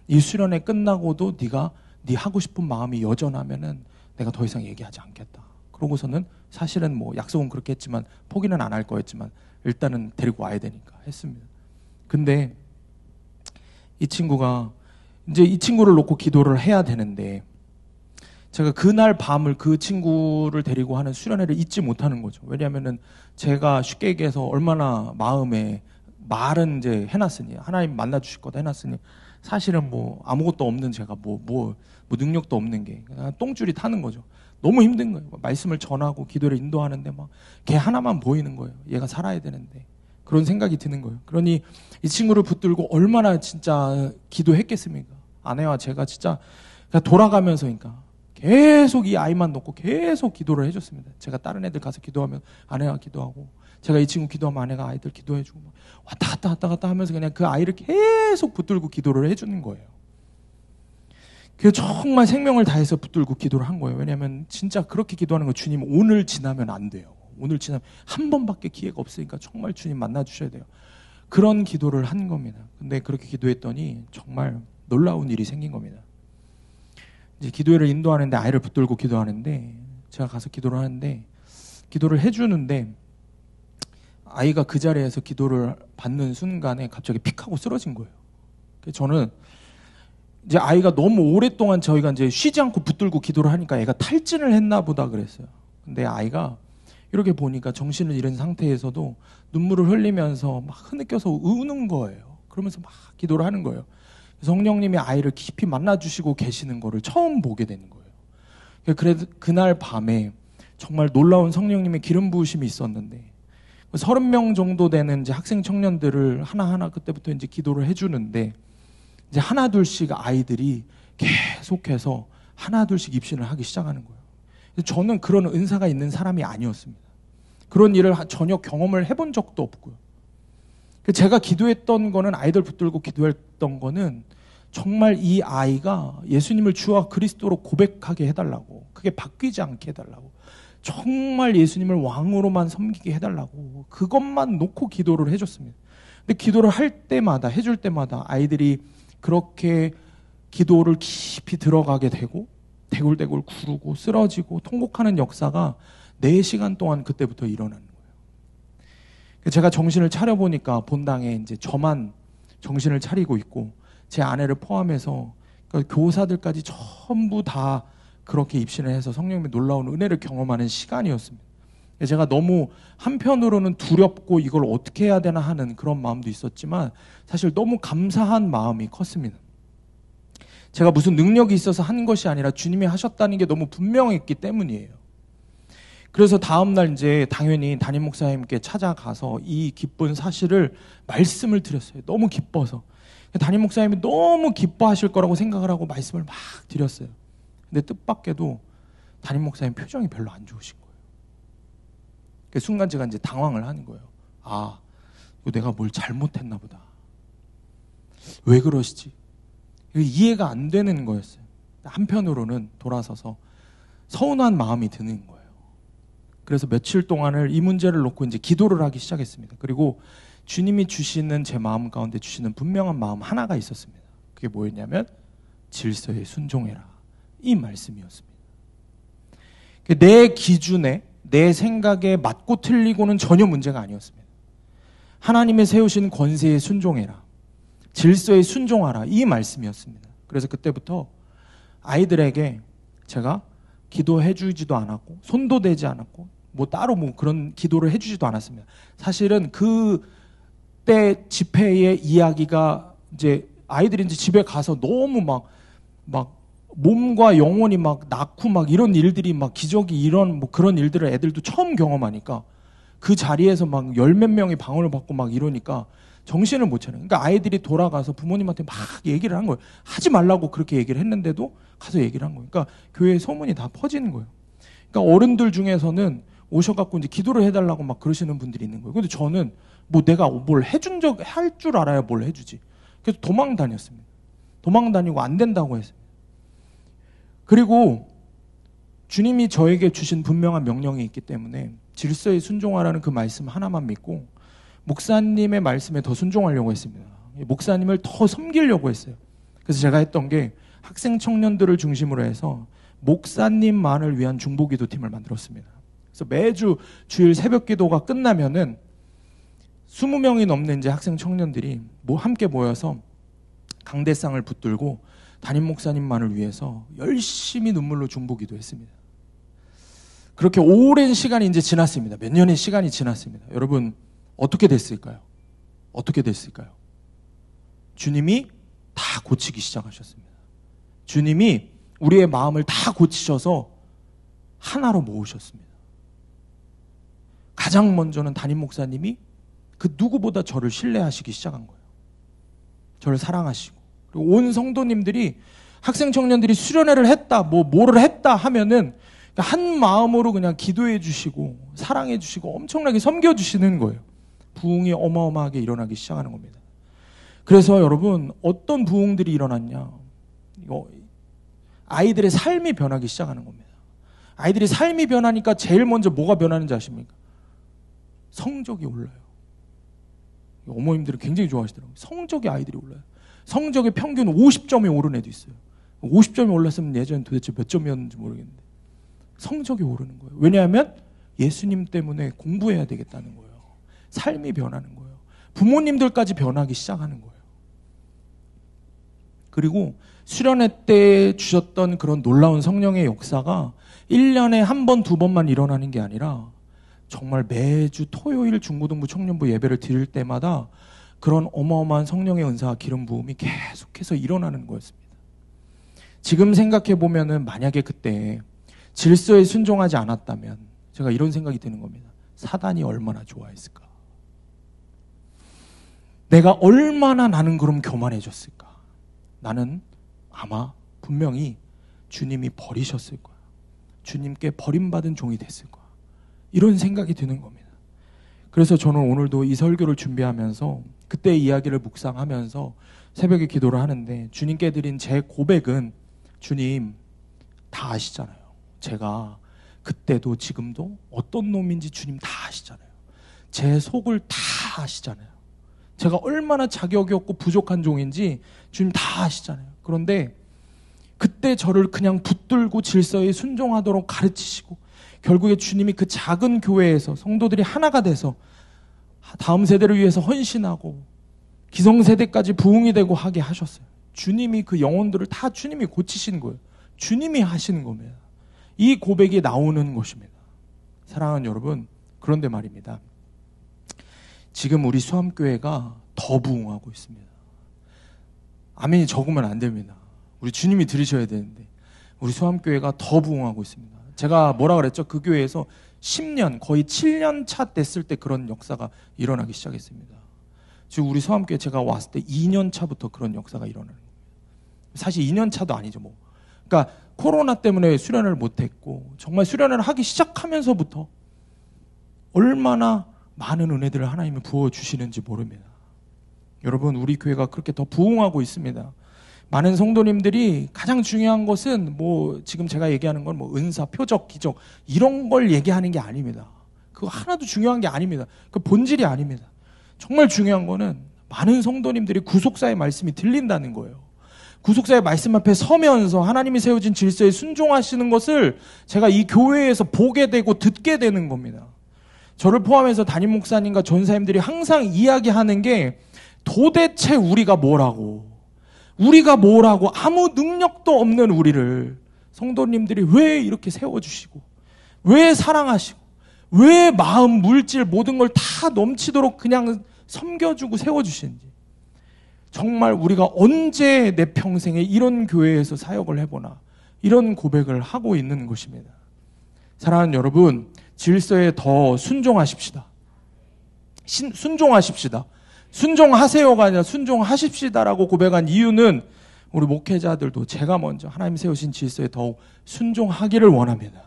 이 수련회 끝나고도 네가 네 하고 싶은 마음이 여전하면은 내가 더 이상 얘기하지 않겠다. 그러고서는 사실은 약속은 그렇게 했지만 포기는 안 할 거였지만 일단은 데리고 와야 되니까 했습니다. 근데 이 친구가 이제 이 친구를 놓고 기도를 해야 되는데 제가 그날 밤을 그 친구를 데리고 하는 수련회를 잊지 못하는 거죠. 왜냐하면은 제가 쉽게 얘기해서 얼마나 마음에 말은 이제 해놨으니 하나님 만나 주실 거다 해놨으니 사실은 뭐 아무것도 없는 제가 뭐 능력도 없는 게 그냥 똥줄이 타는 거죠. 너무 힘든 거예요. 말씀을 전하고 기도를 인도하는데 막 걔 하나만 보이는 거예요. 얘가 살아야 되는데. 그런 생각이 드는 거예요. 그러니 이 친구를 붙들고 얼마나 진짜 기도했겠습니까? 아내와 제가 진짜 돌아가면서 그러니까 계속 이 아이만 놓고 계속 기도를 해줬습니다. 제가 다른 애들 가서 기도하면 아내가 기도하고, 제가 이 친구 기도하면 아내가 아이들 기도해주고, 왔다 갔다 하면서 그냥 그 아이를 계속 붙들고 기도를 해주는 거예요. 그 정말 생명을 다해서 붙들고 기도를 한 거예요. 왜냐하면 진짜 그렇게 기도하는 거 주님 오늘 지나면 안 돼요. 오늘 지나면 한 번밖에 기회가 없으니까 정말 주님 만나 주셔야 돼요. 그런 기도를 한 겁니다. 근데 그렇게 기도했더니 정말 놀라운 일이 생긴 겁니다. 이제 기도회를 인도하는데 아이를 붙들고 기도하는데 제가 가서 기도를 하는데 기도를 해주는데 아이가 그 자리에서 기도를 받는 순간에 갑자기 픽 하고 쓰러진 거예요. 그래서 저는 이제 아이가 너무 오랫동안 저희가 이제 쉬지 않고 붙들고 기도를 하니까 애가 탈진을 했나 보다 그랬어요. 근데 아이가 이렇게 보니까 정신을 잃은 상태에서도 눈물을 흘리면서 막 흐느껴서 우는 거예요. 그러면서 막 기도를 하는 거예요. 성령님이 아이를 깊이 만나주시고 계시는 거를 처음 보게 되는 거예요. 그래서 그날 밤에 정말 놀라운 성령님의 기름 부으심이 있었는데 30명 정도 되는 이제 학생 청년들을 하나하나 그때부터 이제 기도를 해주는데 이제 하나 둘씩 아이들이 계속해서 하나 둘씩 입신을 하기 시작하는 거예요. 저는 그런 은사가 있는 사람이 아니었습니다. 그런 일을 전혀 경험을 해본 적도 없고요. 제가 기도했던 거는 아이들 붙들고 기도했던 거는 정말 이 아이가 예수님을 주와 그리스도로 고백하게 해달라고, 그게 바뀌지 않게 해달라고, 정말 예수님을 왕으로만 섬기게 해달라고 그것만 놓고 기도를 해줬습니다. 근데 기도를 할 때마다 해줄 때마다 아이들이 그렇게 기도를 깊이 들어가게 되고 대굴대굴 구르고 쓰러지고 통곡하는 역사가 4시간 동안 그때부터 일어나는 거예요. 제가 정신을 차려보니까 본당에 이제 저만 정신을 차리고 있고 제 아내를 포함해서 그러니까 교사들까지 전부 다 그렇게 입신을 해서 성령님의 놀라운 은혜를 경험하는 시간이었습니다. 제가 너무 한편으로는 두렵고 이걸 어떻게 해야 되나 하는 그런 마음도 있었지만 사실 너무 감사한 마음이 컸습니다. 제가 무슨 능력이 있어서 한 것이 아니라 주님이 하셨다는 게 너무 분명했기 때문이에요. 그래서 다음날 이제 당연히 담임 목사님께 찾아가서 이 기쁜 사실을 말씀을 드렸어요. 너무 기뻐서. 담임 목사님이 너무 기뻐하실 거라고 생각을 하고 말씀을 막 드렸어요. 근데 뜻밖에도 담임 목사님 표정이 별로 안 좋으신 거예요. 그 순간 제가 이제 당황을 하는 거예요. 아, 내가 뭘 잘못했나 보다. 왜 그러시지? 이해가 안 되는 거였어요. 한편으로는 돌아서서 서운한 마음이 드는 거예요. 그래서 며칠 동안을 이 문제를 놓고 이제 기도를 하기 시작했습니다. 그리고 주님이 주시는 제 마음 가운데 주시는 분명한 마음 하나가 있었습니다. 그게 뭐였냐면 질서에 순종해라. 이 말씀이었습니다. 내 기준에 내 생각에 맞고 틀리고는 전혀 문제가 아니었습니다. 하나님의 세우신 권세에 순종해라. 질서에 순종하라. 이 말씀이었습니다. 그래서 그때부터 아이들에게 제가 기도해 주지도 않았고 손도 대지 않았고 뭐 따로 뭐 그런 기도를 해주지도 않았습니다. 사실은 그때 집회의 이야기가 이제 아이들이 이제 집에 가서 너무 막 몸과 영혼이 막 낳고 막 이런 일들이 막 기적이 이런 뭐 그런 일들을 애들도 처음 경험하니까 그 자리에서 막 10몇 명이 방언을 받고 막 이러니까 정신을 못 차려요. 그러니까 아이들이 돌아가서 부모님한테 막 얘기를 한 거예요. 하지 말라고 그렇게 얘기를 했는데도 가서 얘기를 한 거예요. 그러니까 교회에 소문이 다 퍼지는 거예요. 그러니까 어른들 중에서는 오셔갖고 이제 기도를 해달라고 막 그러시는 분들이 있는 거예요. 근데 저는 뭐 내가 뭘 할 줄 알아야 뭘 해주지. 그래서 도망 다녔습니다. 도망 다니고 안 된다고 했습니다. 그리고 주님이 저에게 주신 분명한 명령이 있기 때문에 질서에 순종하라는 그 말씀 하나만 믿고 목사님의 말씀에 더 순종하려고 했습니다. 목사님을 더 섬기려고 했어요. 그래서 제가 했던 게 학생 청년들을 중심으로 해서 목사님만을 위한 중보기도팀을 만들었습니다. 그래서 매주 주일 새벽 기도가 끝나면은 20명이 넘는 이제 학생 청년들이 함께 모여서 강대상을 붙들고 담임 목사님만을 위해서 열심히 눈물로 중보기도 했습니다. 그렇게 오랜 시간이 이제 지났습니다. 몇 년의 시간이 지났습니다. 여러분 어떻게 됐을까요? 어떻게 됐을까요? 주님이 다 고치기 시작하셨습니다. 주님이 우리의 마음을 다 고치셔서 하나로 모으셨습니다. 가장 먼저는 담임 목사님이 그 누구보다 저를 신뢰하시기 시작한 거예요. 저를 사랑하시고, 그리고 온 성도님들이, 학생 청년들이 수련회를 했다, 뭐를 했다 하면은 한 마음으로 그냥 기도해 주시고 사랑해 주시고 엄청나게 섬겨 주시는 거예요. 부흥이 어마어마하게 일어나기 시작하는 겁니다. 그래서 여러분, 어떤 부흥들이 일어났냐, 아이들의 삶이 변하기 시작하는 겁니다. 아이들이 삶이 변하니까 제일 먼저 뭐가 변하는지 아십니까? 성적이 올라요. 어머님들이 굉장히 좋아하시더라고요. 성적이 아이들이 올라요. 성적의 평균 50점이 오른 애도 있어요. 50점이 올랐으면 예전에 도대체 몇 점이었는지 모르겠는데 성적이 오르는 거예요. 왜냐하면 예수님 때문에 공부해야 되겠다는 거예요. 삶이 변하는 거예요. 부모님들까지 변하기 시작하는 거예요. 그리고 수련회 때 주셨던 그런 놀라운 성령의 역사가 1년에 한 번, 두 번만 일어나는 게 아니라 정말 매주 토요일 중고등부 청년부 예배를 드릴 때마다 그런 어마어마한 성령의 은사와 기름 부음이 계속해서 일어나는 거였습니다. 지금 생각해 보면은 만약에 그때 질서에 순종하지 않았다면 제가 이런 생각이 드는 겁니다. 사단이 얼마나 좋아했을까? 내가 얼마나 나는 그럼 교만해졌을까? 나는 아마 분명히 주님이 버리셨을 거야. 주님께 버림받은 종이 됐을 거야. 이런 생각이 드는 겁니다. 그래서 저는 오늘도 이 설교를 준비하면서 그때 이야기를 묵상하면서 새벽에 기도를 하는데, 주님께 드린 제 고백은, 주님 다 아시잖아요. 제가 그때도 지금도 어떤 놈인지 주님 다 아시잖아요. 제 속을 다 아시잖아요. 제가 얼마나 자격이 없고 부족한 종인지 주님 다 아시잖아요. 그런데 그때 저를 그냥 붙들고 질서에 순종하도록 가르치시고, 결국에 주님이 그 작은 교회에서 성도들이 하나가 돼서 다음 세대를 위해서 헌신하고 기성세대까지 부흥이 되고 하게 하셨어요. 주님이 그 영혼들을 다 주님이 고치신 거예요. 주님이 하시는 겁니다. 이 고백이 나오는 것입니다. 사랑하는 여러분, 그런데 말입니다. 지금 우리 수암교회가 더 부흥하고 있습니다. 아멘이 적으면 안 됩니다. 우리 주님이 들으셔야 되는데 우리 수암교회가 더 부흥하고 있습니다. 제가 뭐라 그랬죠? 그 교회에서 10년, 거의 7년 차 됐을 때 그런 역사가 일어나기 시작했습니다. 지금 우리 수암교회 제가 왔을 때 2년 차부터 그런 역사가 일어나는 거예요. 사실 2년 차도 아니죠, 뭐. 그러니까 코로나 때문에 수련을 못했고, 정말 수련을 하기 시작하면서부터 얼마나 많은 은혜들을 하나님이 부어주시는지 모릅니다. 여러분, 우리 교회가 그렇게 더 부흥하고 있습니다. 많은 성도님들이 가장 중요한 것은 지금 제가 얘기하는 건 은사, 표적, 기적 이런 걸 얘기하는 게 아닙니다. 그거 하나도 중요한 게 아닙니다. 그 본질이 아닙니다. 정말 중요한 거는 많은 성도님들이 구속사의 말씀이 들린다는 거예요. 구속사의 말씀 앞에 서면서 하나님이 세워진 질서에 순종하시는 것을 제가 이 교회에서 보게 되고 듣게 되는 겁니다. 저를 포함해서 담임 목사님과 전사님들이 항상 이야기하는 게, 도대체 우리가 뭐라고 아무 능력도 없는 우리를 성도님들이 왜 이렇게 세워주시고, 왜 사랑하시고, 왜 마음, 물질 모든 걸 다 넘치도록 그냥 섬겨주고 세워주시는지, 정말 우리가 언제 내 평생에 이런 교회에서 사역을 해보나, 이런 고백을 하고 있는 것입니다. 사랑하는 여러분, 질서에 더 순종하십시다. 순종하십시다. 순종하세요가 아니라 순종하십시다라고 고백한 이유는, 우리 목회자들도 제가 먼저 하나님 세우신 질서에 더욱 순종하기를 원합니다.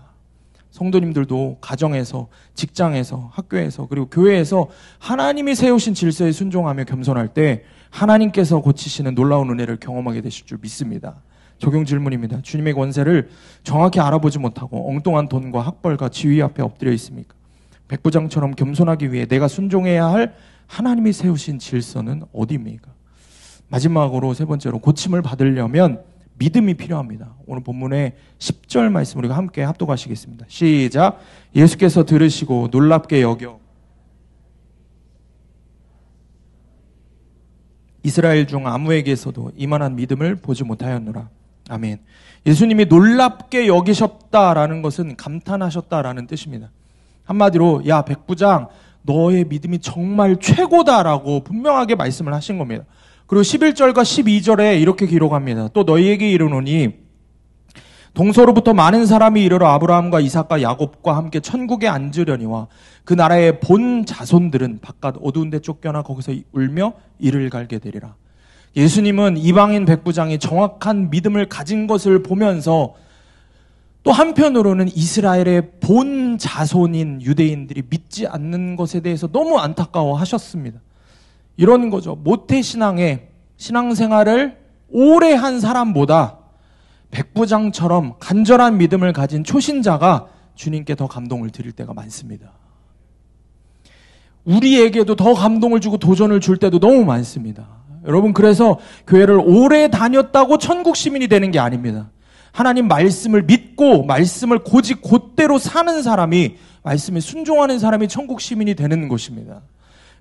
성도님들도 가정에서, 직장에서, 학교에서, 그리고 교회에서 하나님이 세우신 질서에 순종하며 겸손할 때 하나님께서 고치시는 놀라운 은혜를 경험하게 되실 줄 믿습니다. 적용 질문입니다. 주님의 권세를 정확히 알아보지 못하고 엉뚱한 돈과 학벌과 지위 앞에 엎드려 있습니까? 백부장처럼 겸손하기 위해 내가 순종해야 할 하나님이 세우신 질서는 어디입니까? 마지막으로 세 번째로, 고침을 받으려면 믿음이 필요합니다. 오늘 본문의 10절 말씀 우리가 함께 합독하시겠습니다. 시작. 예수께서 들으시고 놀랍게 여겨 이스라엘 중 아무에게서도 이만한 믿음을 보지 못하였노라. 아멘. 예수님이 놀랍게 여기셨다라는 것은 감탄하셨다라는 뜻입니다. 한마디로, 야 백부장, 너의 믿음이 정말 최고다라고 분명하게 말씀을 하신 겁니다. 그리고 11절과 12절에 이렇게 기록합니다. 또 너희에게 이르노니 동서로부터 많은 사람이 이르러 아브라함과 이삭과 야곱과 함께 천국에 앉으려니와 그 나라의 본 자손들은 바깥 어두운 데 쫓겨나 거기서 울며 이를 갈게 되리라. 예수님은 이방인 백부장이 정확한 믿음을 가진 것을 보면서 또 한편으로는 이스라엘의 본 자손인 유대인들이 믿지 않는 것에 대해서 너무 안타까워하셨습니다. 이런 거죠. 모태신앙의 신앙생활을 오래 한 사람보다 백부장처럼 간절한 믿음을 가진 초신자가 주님께 더 감동을 드릴 때가 많습니다. 우리에게도 더 감동을 주고 도전을 줄 때도 너무 많습니다. 여러분, 그래서 교회를 오래 다녔다고 천국 시민이 되는 게 아닙니다. 하나님 말씀을 믿고 말씀을 고집 곧대로 사는 사람이, 말씀에 순종하는 사람이 천국 시민이 되는 것입니다.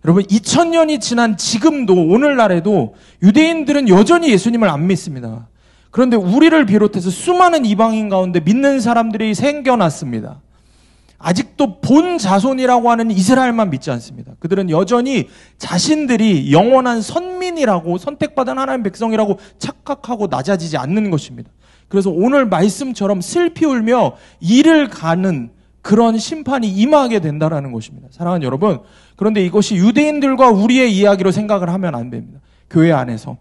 여러분, 2000년이 지난 지금도 오늘날에도 유대인들은 여전히 예수님을 안 믿습니다. 그런데 우리를 비롯해서 수많은 이방인 가운데 믿는 사람들이 생겨났습니다. 아직도 본 자손이라고 하는 이스라엘만 믿지 않습니다. 그들은 여전히 자신들이 영원한 선민이라고, 선택받은 하나님의 백성이라고 착각하고 낮아지지 않는 것입니다. 그래서 오늘 말씀처럼 슬피 울며 이를 가는 그런 심판이 임하게 된다는 것입니다. 사랑하는 여러분, 그런데 이것이 유대인들과 우리의 이야기로 생각을 하면 안 됩니다. 교회 안에서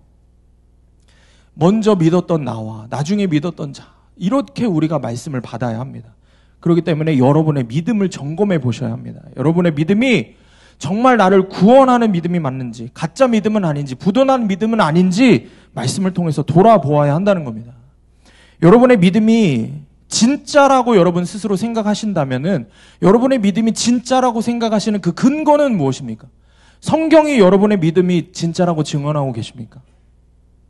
먼저 믿었던 나와 나중에 믿었던 자, 이렇게 우리가 말씀을 받아야 합니다. 그렇기 때문에 여러분의 믿음을 점검해 보셔야 합니다. 여러분의 믿음이 정말 나를 구원하는 믿음이 맞는지, 가짜 믿음은 아닌지, 부도난 믿음은 아닌지 말씀을 통해서 돌아보아야 한다는 겁니다. 여러분의 믿음이 진짜라고 여러분 스스로 생각하신다면은, 여러분의 믿음이 진짜라고 생각하시는 그 근거는 무엇입니까? 성경이 여러분의 믿음이 진짜라고 증언하고 계십니까?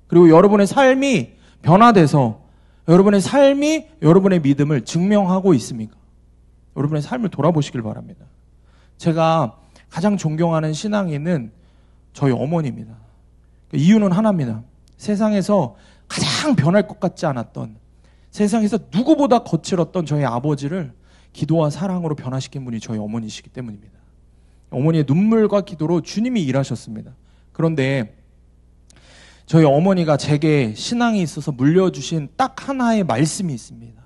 그리고 여러분의 삶이 변화돼서 여러분의 삶이 여러분의 믿음을 증명하고 있습니까? 여러분의 삶을 돌아보시길 바랍니다. 제가 가장 존경하는 신앙인은 저희 어머니입니다. 이유는 하나입니다. 세상에서 가장 변할 것 같지 않았던, 세상에서 누구보다 거칠었던 저희 아버지를 기도와 사랑으로 변화시킨 분이 저희 어머니시기 때문입니다. 어머니의 눈물과 기도로 주님이 일하셨습니다. 그런데 저희 어머니가 제게 신앙이 있어서 물려주신 딱 하나의 말씀이 있습니다.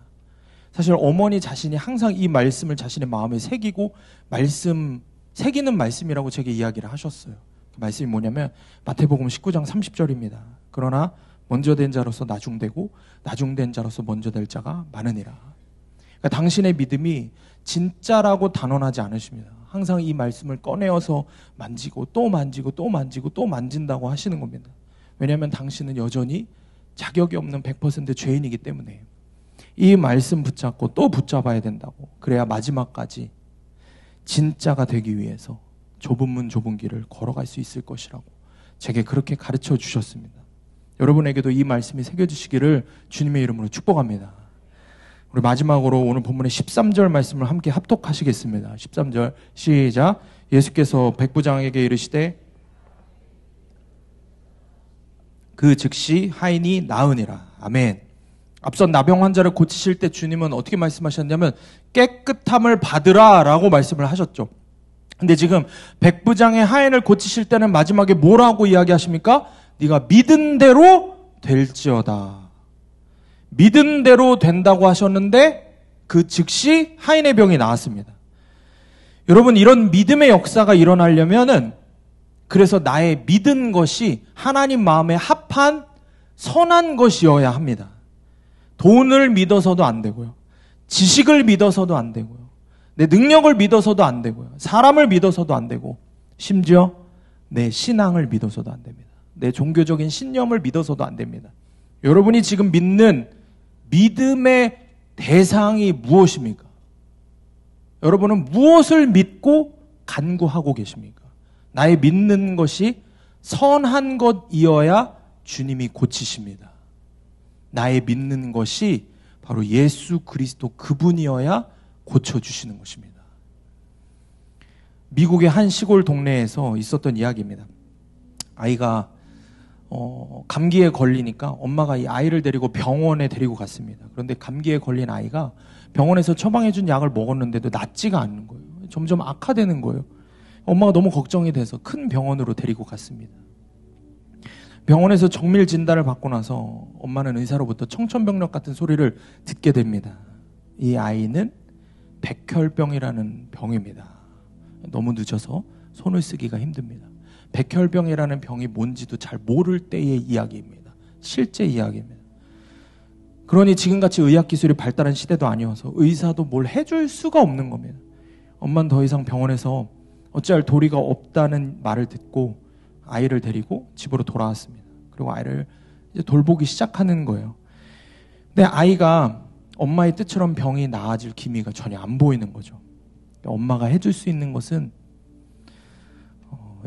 사실 어머니 자신이 항상 이 말씀을 자신의 마음에 새기고 새기는 말씀이라고 제게 이야기를 하셨어요. 그 말씀이 뭐냐면 마태복음 19장 30절입니다. 그러나 먼저 된 자로서 나중되고 나중된 자로서 먼저 될 자가 많으니라. 그러니까 당신의 믿음이 진짜라고 단언하지 않으십니다. 항상 이 말씀을 꺼내어서 만지고 또 만지고 또 만지고 또 만진다고 하시는 겁니다. 왜냐하면 당신은 여전히 자격이 없는 100% 죄인이기 때문에 이 말씀 붙잡고 또 붙잡아야 된다고. 그래야 마지막까지 진짜가 되기 위해서 좁은 문 좁은 길을 걸어갈 수 있을 것이라고 제게 그렇게 가르쳐 주셨습니다. 여러분에게도 이 말씀이 새겨지시기를 주님의 이름으로 축복합니다. 우리 마지막으로 오늘 본문의 13절 말씀을 함께 합독하시겠습니다. 13절 시작. 예수께서 백부장에게 이르시되 그 즉시 하인이 나으니라. 아멘. 앞선 나병 환자를 고치실 때 주님은 어떻게 말씀하셨냐면 깨끗함을 받으라 라고 말씀을 하셨죠. 근데 지금 백부장의 하인을 고치실 때는 마지막에 뭐라고 이야기하십니까? 네가 믿은 대로 될지어다. 믿은 대로 된다고 하셨는데 그 즉시 하인의 병이 나았습니다. 여러분, 이런 믿음의 역사가 일어나려면은, 그래서 나의 믿은 것이 하나님 마음에 합한 선한 것이어야 합니다. 돈을 믿어서도 안 되고요. 지식을 믿어서도 안 되고요. 내 능력을 믿어서도 안 되고요. 사람을 믿어서도 안 되고, 심지어 내 신앙을 믿어서도 안 됩니다. 내 종교적인 신념을 믿어서도 안 됩니다. 여러분이 지금 믿는 믿음의 대상이 무엇입니까? 여러분은 무엇을 믿고 간구하고 계십니까? 나의 믿는 것이 선한 것이어야 주님이 고치십니다. 나의 믿는 것이 바로 예수 그리스도 그분이어야 고쳐주시는 것입니다. 미국의 한 시골 동네에서 있었던 이야기입니다. 아이가 감기에 걸리니까 엄마가 이 아이를 데리고 병원에 데리고 갔습니다. 그런데 감기에 걸린 아이가 병원에서 처방해준 약을 먹었는데도 낫지가 않는 거예요. 점점 악화되는 거예요. 엄마가 너무 걱정이 돼서 큰 병원으로 데리고 갔습니다. 병원에서 정밀 진단을 받고 나서 엄마는 의사로부터 청천벽력 같은 소리를 듣게 됩니다. 이 아이는 백혈병이라는 병입니다. 너무 늦어서 손을 쓰기가 힘듭니다. 백혈병이라는 병이 뭔지도 잘 모를 때의 이야기입니다. 실제 이야기입니다. 그러니 지금같이 의학기술이 발달한 시대도 아니어서 의사도 뭘 해줄 수가 없는 겁니다. 엄마는 더 이상 병원에서 어찌할 도리가 없다는 말을 듣고 아이를 데리고 집으로 돌아왔습니다. 그리고 아이를 이제 돌보기 시작하는 거예요. 근데 아이가 엄마의 뜻처럼 병이 나아질 기미가 전혀 안 보이는 거죠. 엄마가 해줄 수 있는 것은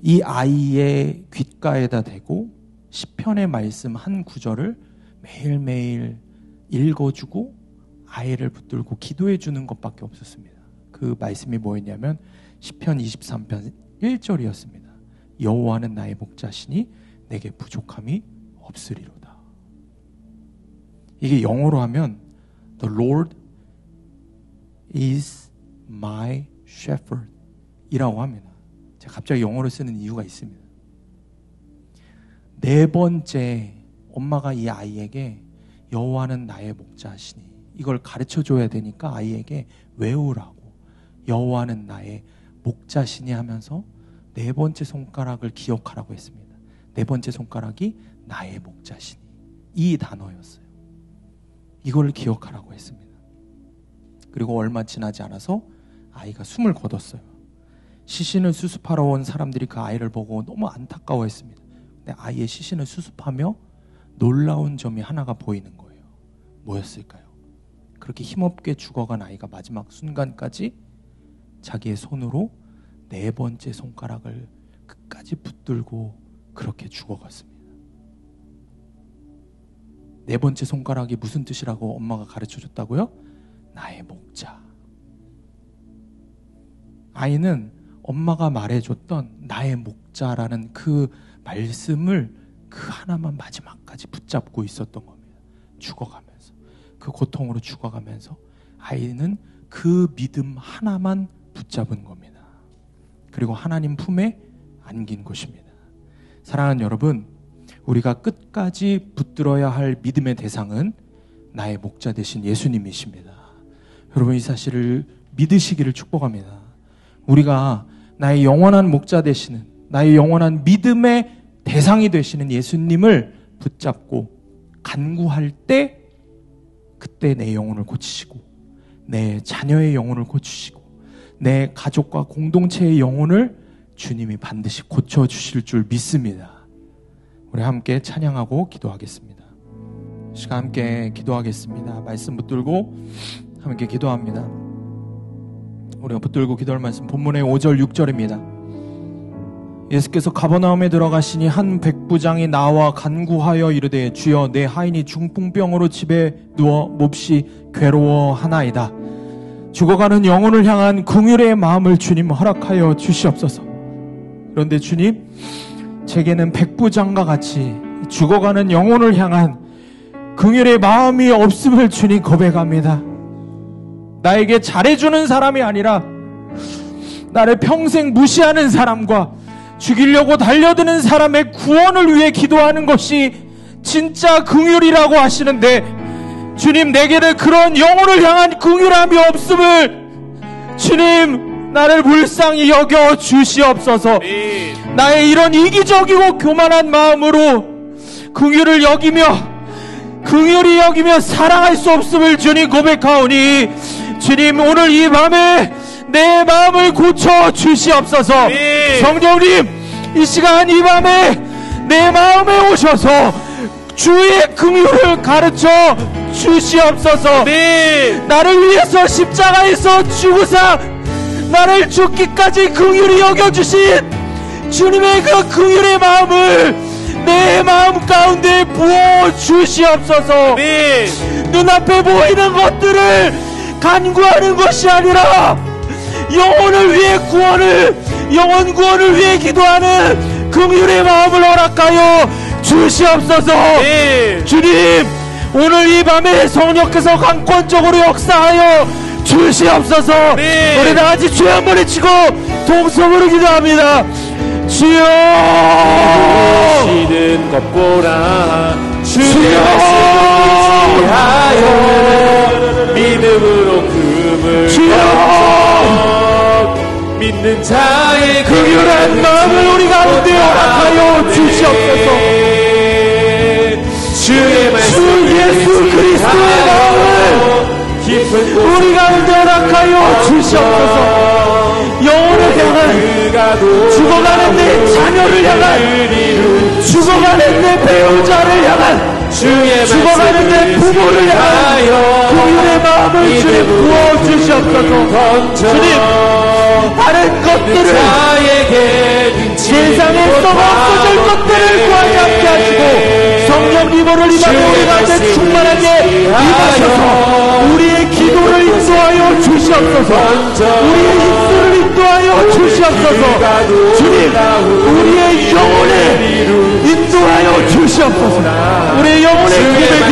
이 아이의 귓가에다 대고 시편의 말씀 한 구절을 매일매일 읽어주고 아이를 붙들고 기도해 주는 것밖에 없었습니다. 그 말씀이 뭐였냐면 시편 23편 1절이었습니다. 여호와는 나의 목자시니 내게 부족함이 없으리로다. 이게 영어로 하면 The Lord is my shepherd 이라고 합니다. 제가 갑자기 영어로 쓰는 이유가 있습니다. 네 번째, 엄마가 이 아이에게 여호와는 나의 목자시니 이걸 가르쳐줘야 되니까 아이에게 외우라고, 여호와는 나의 목자시니 하면서 네 번째 손가락을 기억하라고 했습니다. 네 번째 손가락이 나의 목자시니, 이 단어였어요. 이걸 기억하라고 했습니다. 그리고 얼마 지나지 않아서 아이가 숨을 거뒀어요. 시신을 수습하러 온 사람들이 그 아이를 보고 너무 안타까워했습니다. 근데 아이의 시신을 수습하며 놀라운 점이 하나가 보이는 거예요. 뭐였을까요? 그렇게 힘없게 죽어간 아이가 마지막 순간까지 자기의 손으로 네 번째 손가락을 끝까지 붙들고 그렇게 죽어갔습니다. 네 번째 손가락이 무슨 뜻이라고 엄마가 가르쳐줬다고요? 나의 목자. 아이는 엄마가 말해줬던 나의 목자라는 그 말씀을 그 하나만 마지막까지 붙잡고 있었던 겁니다. 죽어가면서, 그 고통으로 죽어가면서 아이는 그 믿음 하나만 붙잡은 겁니다. 그리고 하나님 품에 안긴 것입니다. 사랑하는 여러분, 우리가 끝까지 붙들어야 할 믿음의 대상은 나의 목자 되신 예수님이십니다. 여러분, 이 사실을 믿으시기를 축복합니다. 우리가 나의 영원한 목자 되시는, 나의 영원한 믿음의 대상이 되시는 예수님을 붙잡고 간구할 때, 그때 내 영혼을 고치시고 내 자녀의 영혼을 고치시고 내 가족과 공동체의 영혼을 주님이 반드시 고쳐주실 줄 믿습니다. 우리 함께 찬양하고 기도하겠습니다. 시간 함께 기도하겠습니다. 말씀 붙들고 함께 기도합니다. 우리가 붙들고 기도할 말씀 본문의 5절 6절입니다. 예수께서 가버나움에 들어가시니 한 백부장이 나와 간구하여 이르되 주여 내 하인이 중풍병으로 집에 누워 몹시 괴로워하나이다. 죽어가는 영혼을 향한 긍휼의 마음을 주님 허락하여 주시옵소서. 그런데 주님, 제게는 백부장과 같이 죽어가는 영혼을 향한 긍휼의 마음이 없음을 주님 고백합니다. 나에게 잘해주는 사람이 아니라 나를 평생 무시하는 사람과 죽이려고 달려드는 사람의 구원을 위해 기도하는 것이 진짜 긍휼이라고 하시는데, 주님, 내게는 그런 영혼을 향한 긍휼함이 없음을 주님 나를 불쌍히 여겨 주시옵소서. 나의 이런 이기적이고 교만한 마음으로 긍휼을 여기며 긍휼히 여기며 사랑할 수 없음을 주님 고백하오니, 주님 오늘 이 밤에 내 마음을 고쳐 주시옵소서. 성령님, 이 시간 이 밤에 내 마음에 오셔서 주의 긍휼을 가르쳐 주시옵소서. 나를 위해서 십자가에서 죽으사 나를 죽기까지 긍휼히 여겨주신 주님의 그 긍휼의 마음을 내 마음 가운데 부어 주시옵소서. 눈앞에 보이는 것들을 간구하는 것이 아니라 영혼을 위해 영혼 구원을 위해 기도하는 긍휼의 마음을 허락하여 주시옵소서. 주님, 오늘 이 밤에 성령께서 강권적으로 역사하여 주시옵소서. 우리 다같이 주여 한번 외치고 동성으로 기도합니다. 주여 쉬는 것 보라 주의 말씀을 의지하여 믿음으로 금을 던져 믿는 자의 긍휼한 마음을 우리 가운데 허락하여 주시옵소서. 주의 말씀 예수 그리스도의 마음을 우리 가운데 허락하여 주시옵소서. 영혼을 향한 죽어가는 내 자녀를 향한 죽어가는 내 배우자를 향한 죽어가는 내 부모를 향한 긍휼의 마음을 주님 부어주시옵소서. 주님 다른 것들을 세상에서 없어질 것들을 구하지 않게 하시고 성령 리버를 임하여 우리 가운데 충만하게 임하셔서 우리의 기도를 인도하여 주시옵소서. 우리의 입술을 인도하여 주시옵소서. 주님 우리의 영혼을 인도하여 주시옵소서. 우리의 영혼의 고백이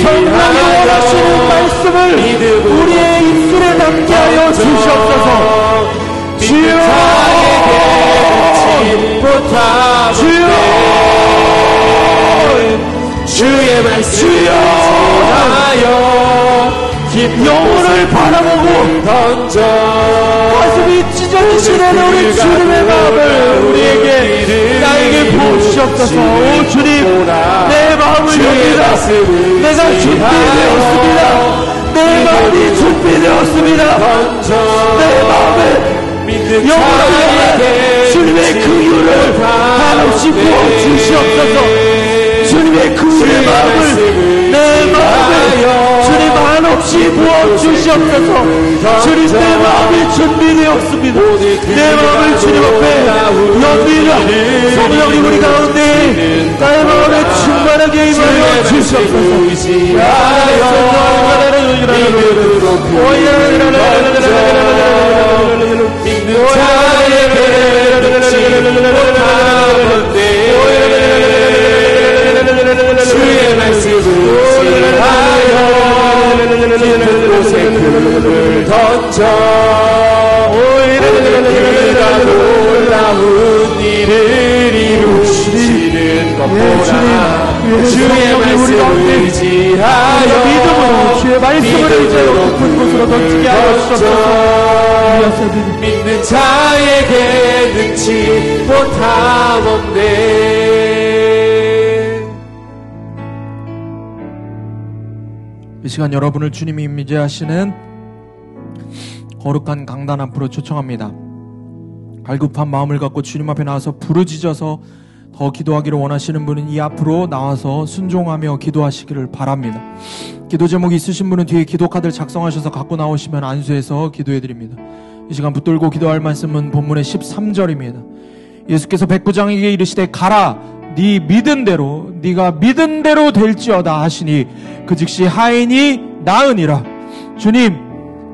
성령이 원하시는 말씀을 우리의 입술에 담게 하여 주시옵소서. 주여 주여 주의 말씀을 하여 영혼을 바라보고 던져 가슴이 찢어지시는 우리 주님의 마음을 우리에게 나에게 부어주시옵소서. 오 주님 내 마음을 여기다 내가 준비되었습니다. 내 마음이 준비되었습니다. 내 마음을 영원하게 주님의 긍휼을 한없이 부어주시옵소서. 주님의 긍휼의 마음을 내 마음에 주님 한없이 부어주시옵소서. 주님 내 마음이 준비되었습니다. 내 마음을 주님 앞에 연비라 성령님 우리 가운데 나의 마음에 충만하게 임하여 주시옵소서. 주의 말씀을 의지하여 깊은 곳에 금을 던져 그가 놀라운 일을 이루시는 것보다 주의 말씀을 의지하여 믿음으로 주의 말씀을 의지하여 깊은 곳으로 던지게 하여 주옵소서. 믿는 자에게 능치 못함없네. 이 시간 여러분을 주님이 임재하시는 거룩한 강단 앞으로 초청합니다. 갈급한 마음을 갖고 주님 앞에 나와서 부르짖어서 더 기도하기를 원하시는 분은 이 앞으로 나와서 순종하며 기도하시기를 바랍니다. 기도 제목이 있으신 분은 뒤에 기도 카드를 작성하셔서 갖고 나오시면 안수해서 기도해드립니다. 이 시간 붙들고 기도할 말씀은 본문의 13절입니다. 예수께서 백부장에게 이르시되 가라 네 믿은 대로 네가 믿은 대로 될지어다 하시니 그 즉시 하인이 나으니라. 주님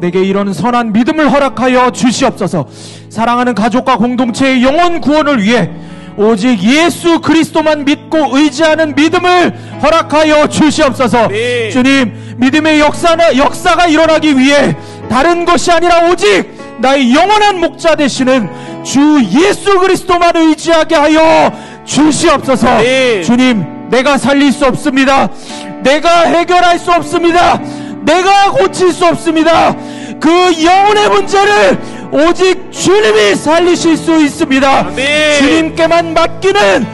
내게 이런 선한 믿음을 허락하여 주시옵소서. 사랑하는 가족과 공동체의 영혼 구원을 위해 오직 예수 그리스도만 믿고 의지하는 믿음을 허락하여 주시옵소서. 네. 주님 믿음의 역사가 일어나기 위해 다른 것이 아니라 오직 나의 영원한 목자 되시는 주 예수 그리스도만 의지하게 하여 주시옵소서. 네. 주님 내가 살릴 수 없습니다. 내가 해결할 수 없습니다. 내가 고칠 수 없습니다. 그 영혼의 문제를 오직 주님이 살리실 수 있습니다. 아멘. 주님께만 맡기는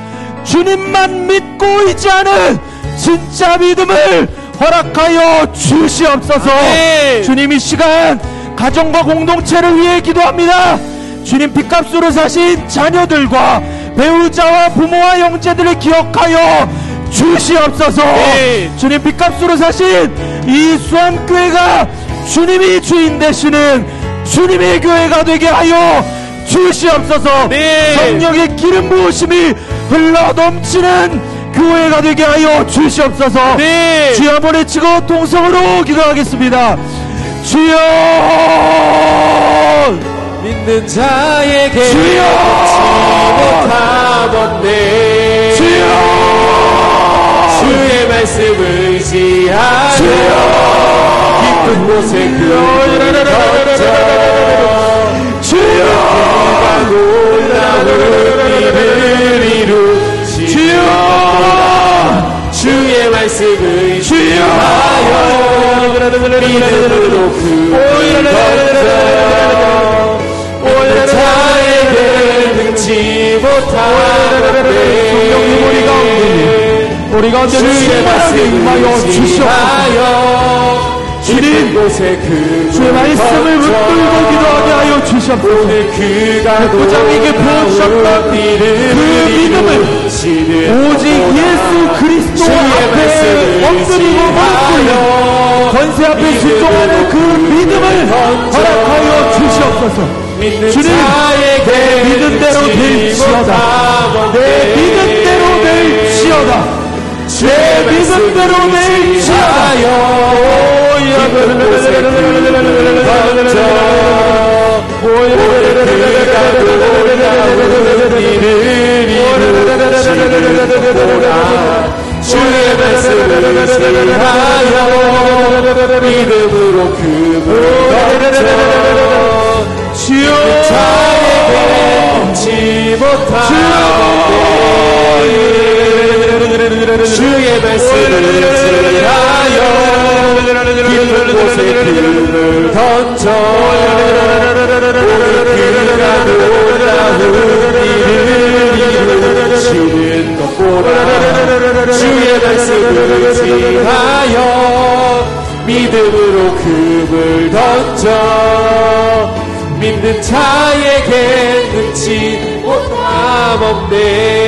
주님만 믿고 의지하는 진짜 믿음을 허락하여 주시옵소서. 아멘. 주님 이 시간 가정과 공동체를 위해 기도합니다. 주님 빚값으로 사신 자녀들과 배우자와 부모와 형제들을 기억하여 주시옵소서. 네. 주님 빚값으로 사신 이 수원교회가 주님이 주인 되시는 주님의 교회가 되게 하여 주시옵소서. 네. 성령의 기름 부으심이 흘러넘치는 교회가 되게 하여 주시옵소서. 네. 주여 한번 외치고 동성으로 기도하겠습니다. 주여 믿는 자에게 주여 못하겠네. 주여 주의 말씀을 의지하여 주여 깊은 곳에 금을 던져 주여 그가 놀라운 일을 이루시리라. 주의 말씀을 의지하여 믿음으로 그를 던져 믿는 자에게 능치 못하는데 우리 가운데 주의 말씀을 의지하여 주님, 곳에 주의 말씀을 붙들고 기도하게 하여 주시옵소서. 오늘 그가 백부장에게 부어주셨던 그 믿음을 오직 예수 그리스도 앞에 엎드리고 받고 권세 앞에 순종하는 그 믿음을 허락하여 주시옵소서. 주님, 내 믿음대로 될지어다. 내 믿음대로 될지어다. 내 믿음대로 될지어다. 주의 말씀을 의지하여 믿음으로 그를 던져 주여 자에게 넘지 못하는데 주의 말씀을 의지하여 깊은 곳에 그를 던져 그가 놀라운 일을 이루시는 것보다 주의 말씀을 의지하여 믿음으로 금을 던져 믿는 자에게 능치 못함 없네.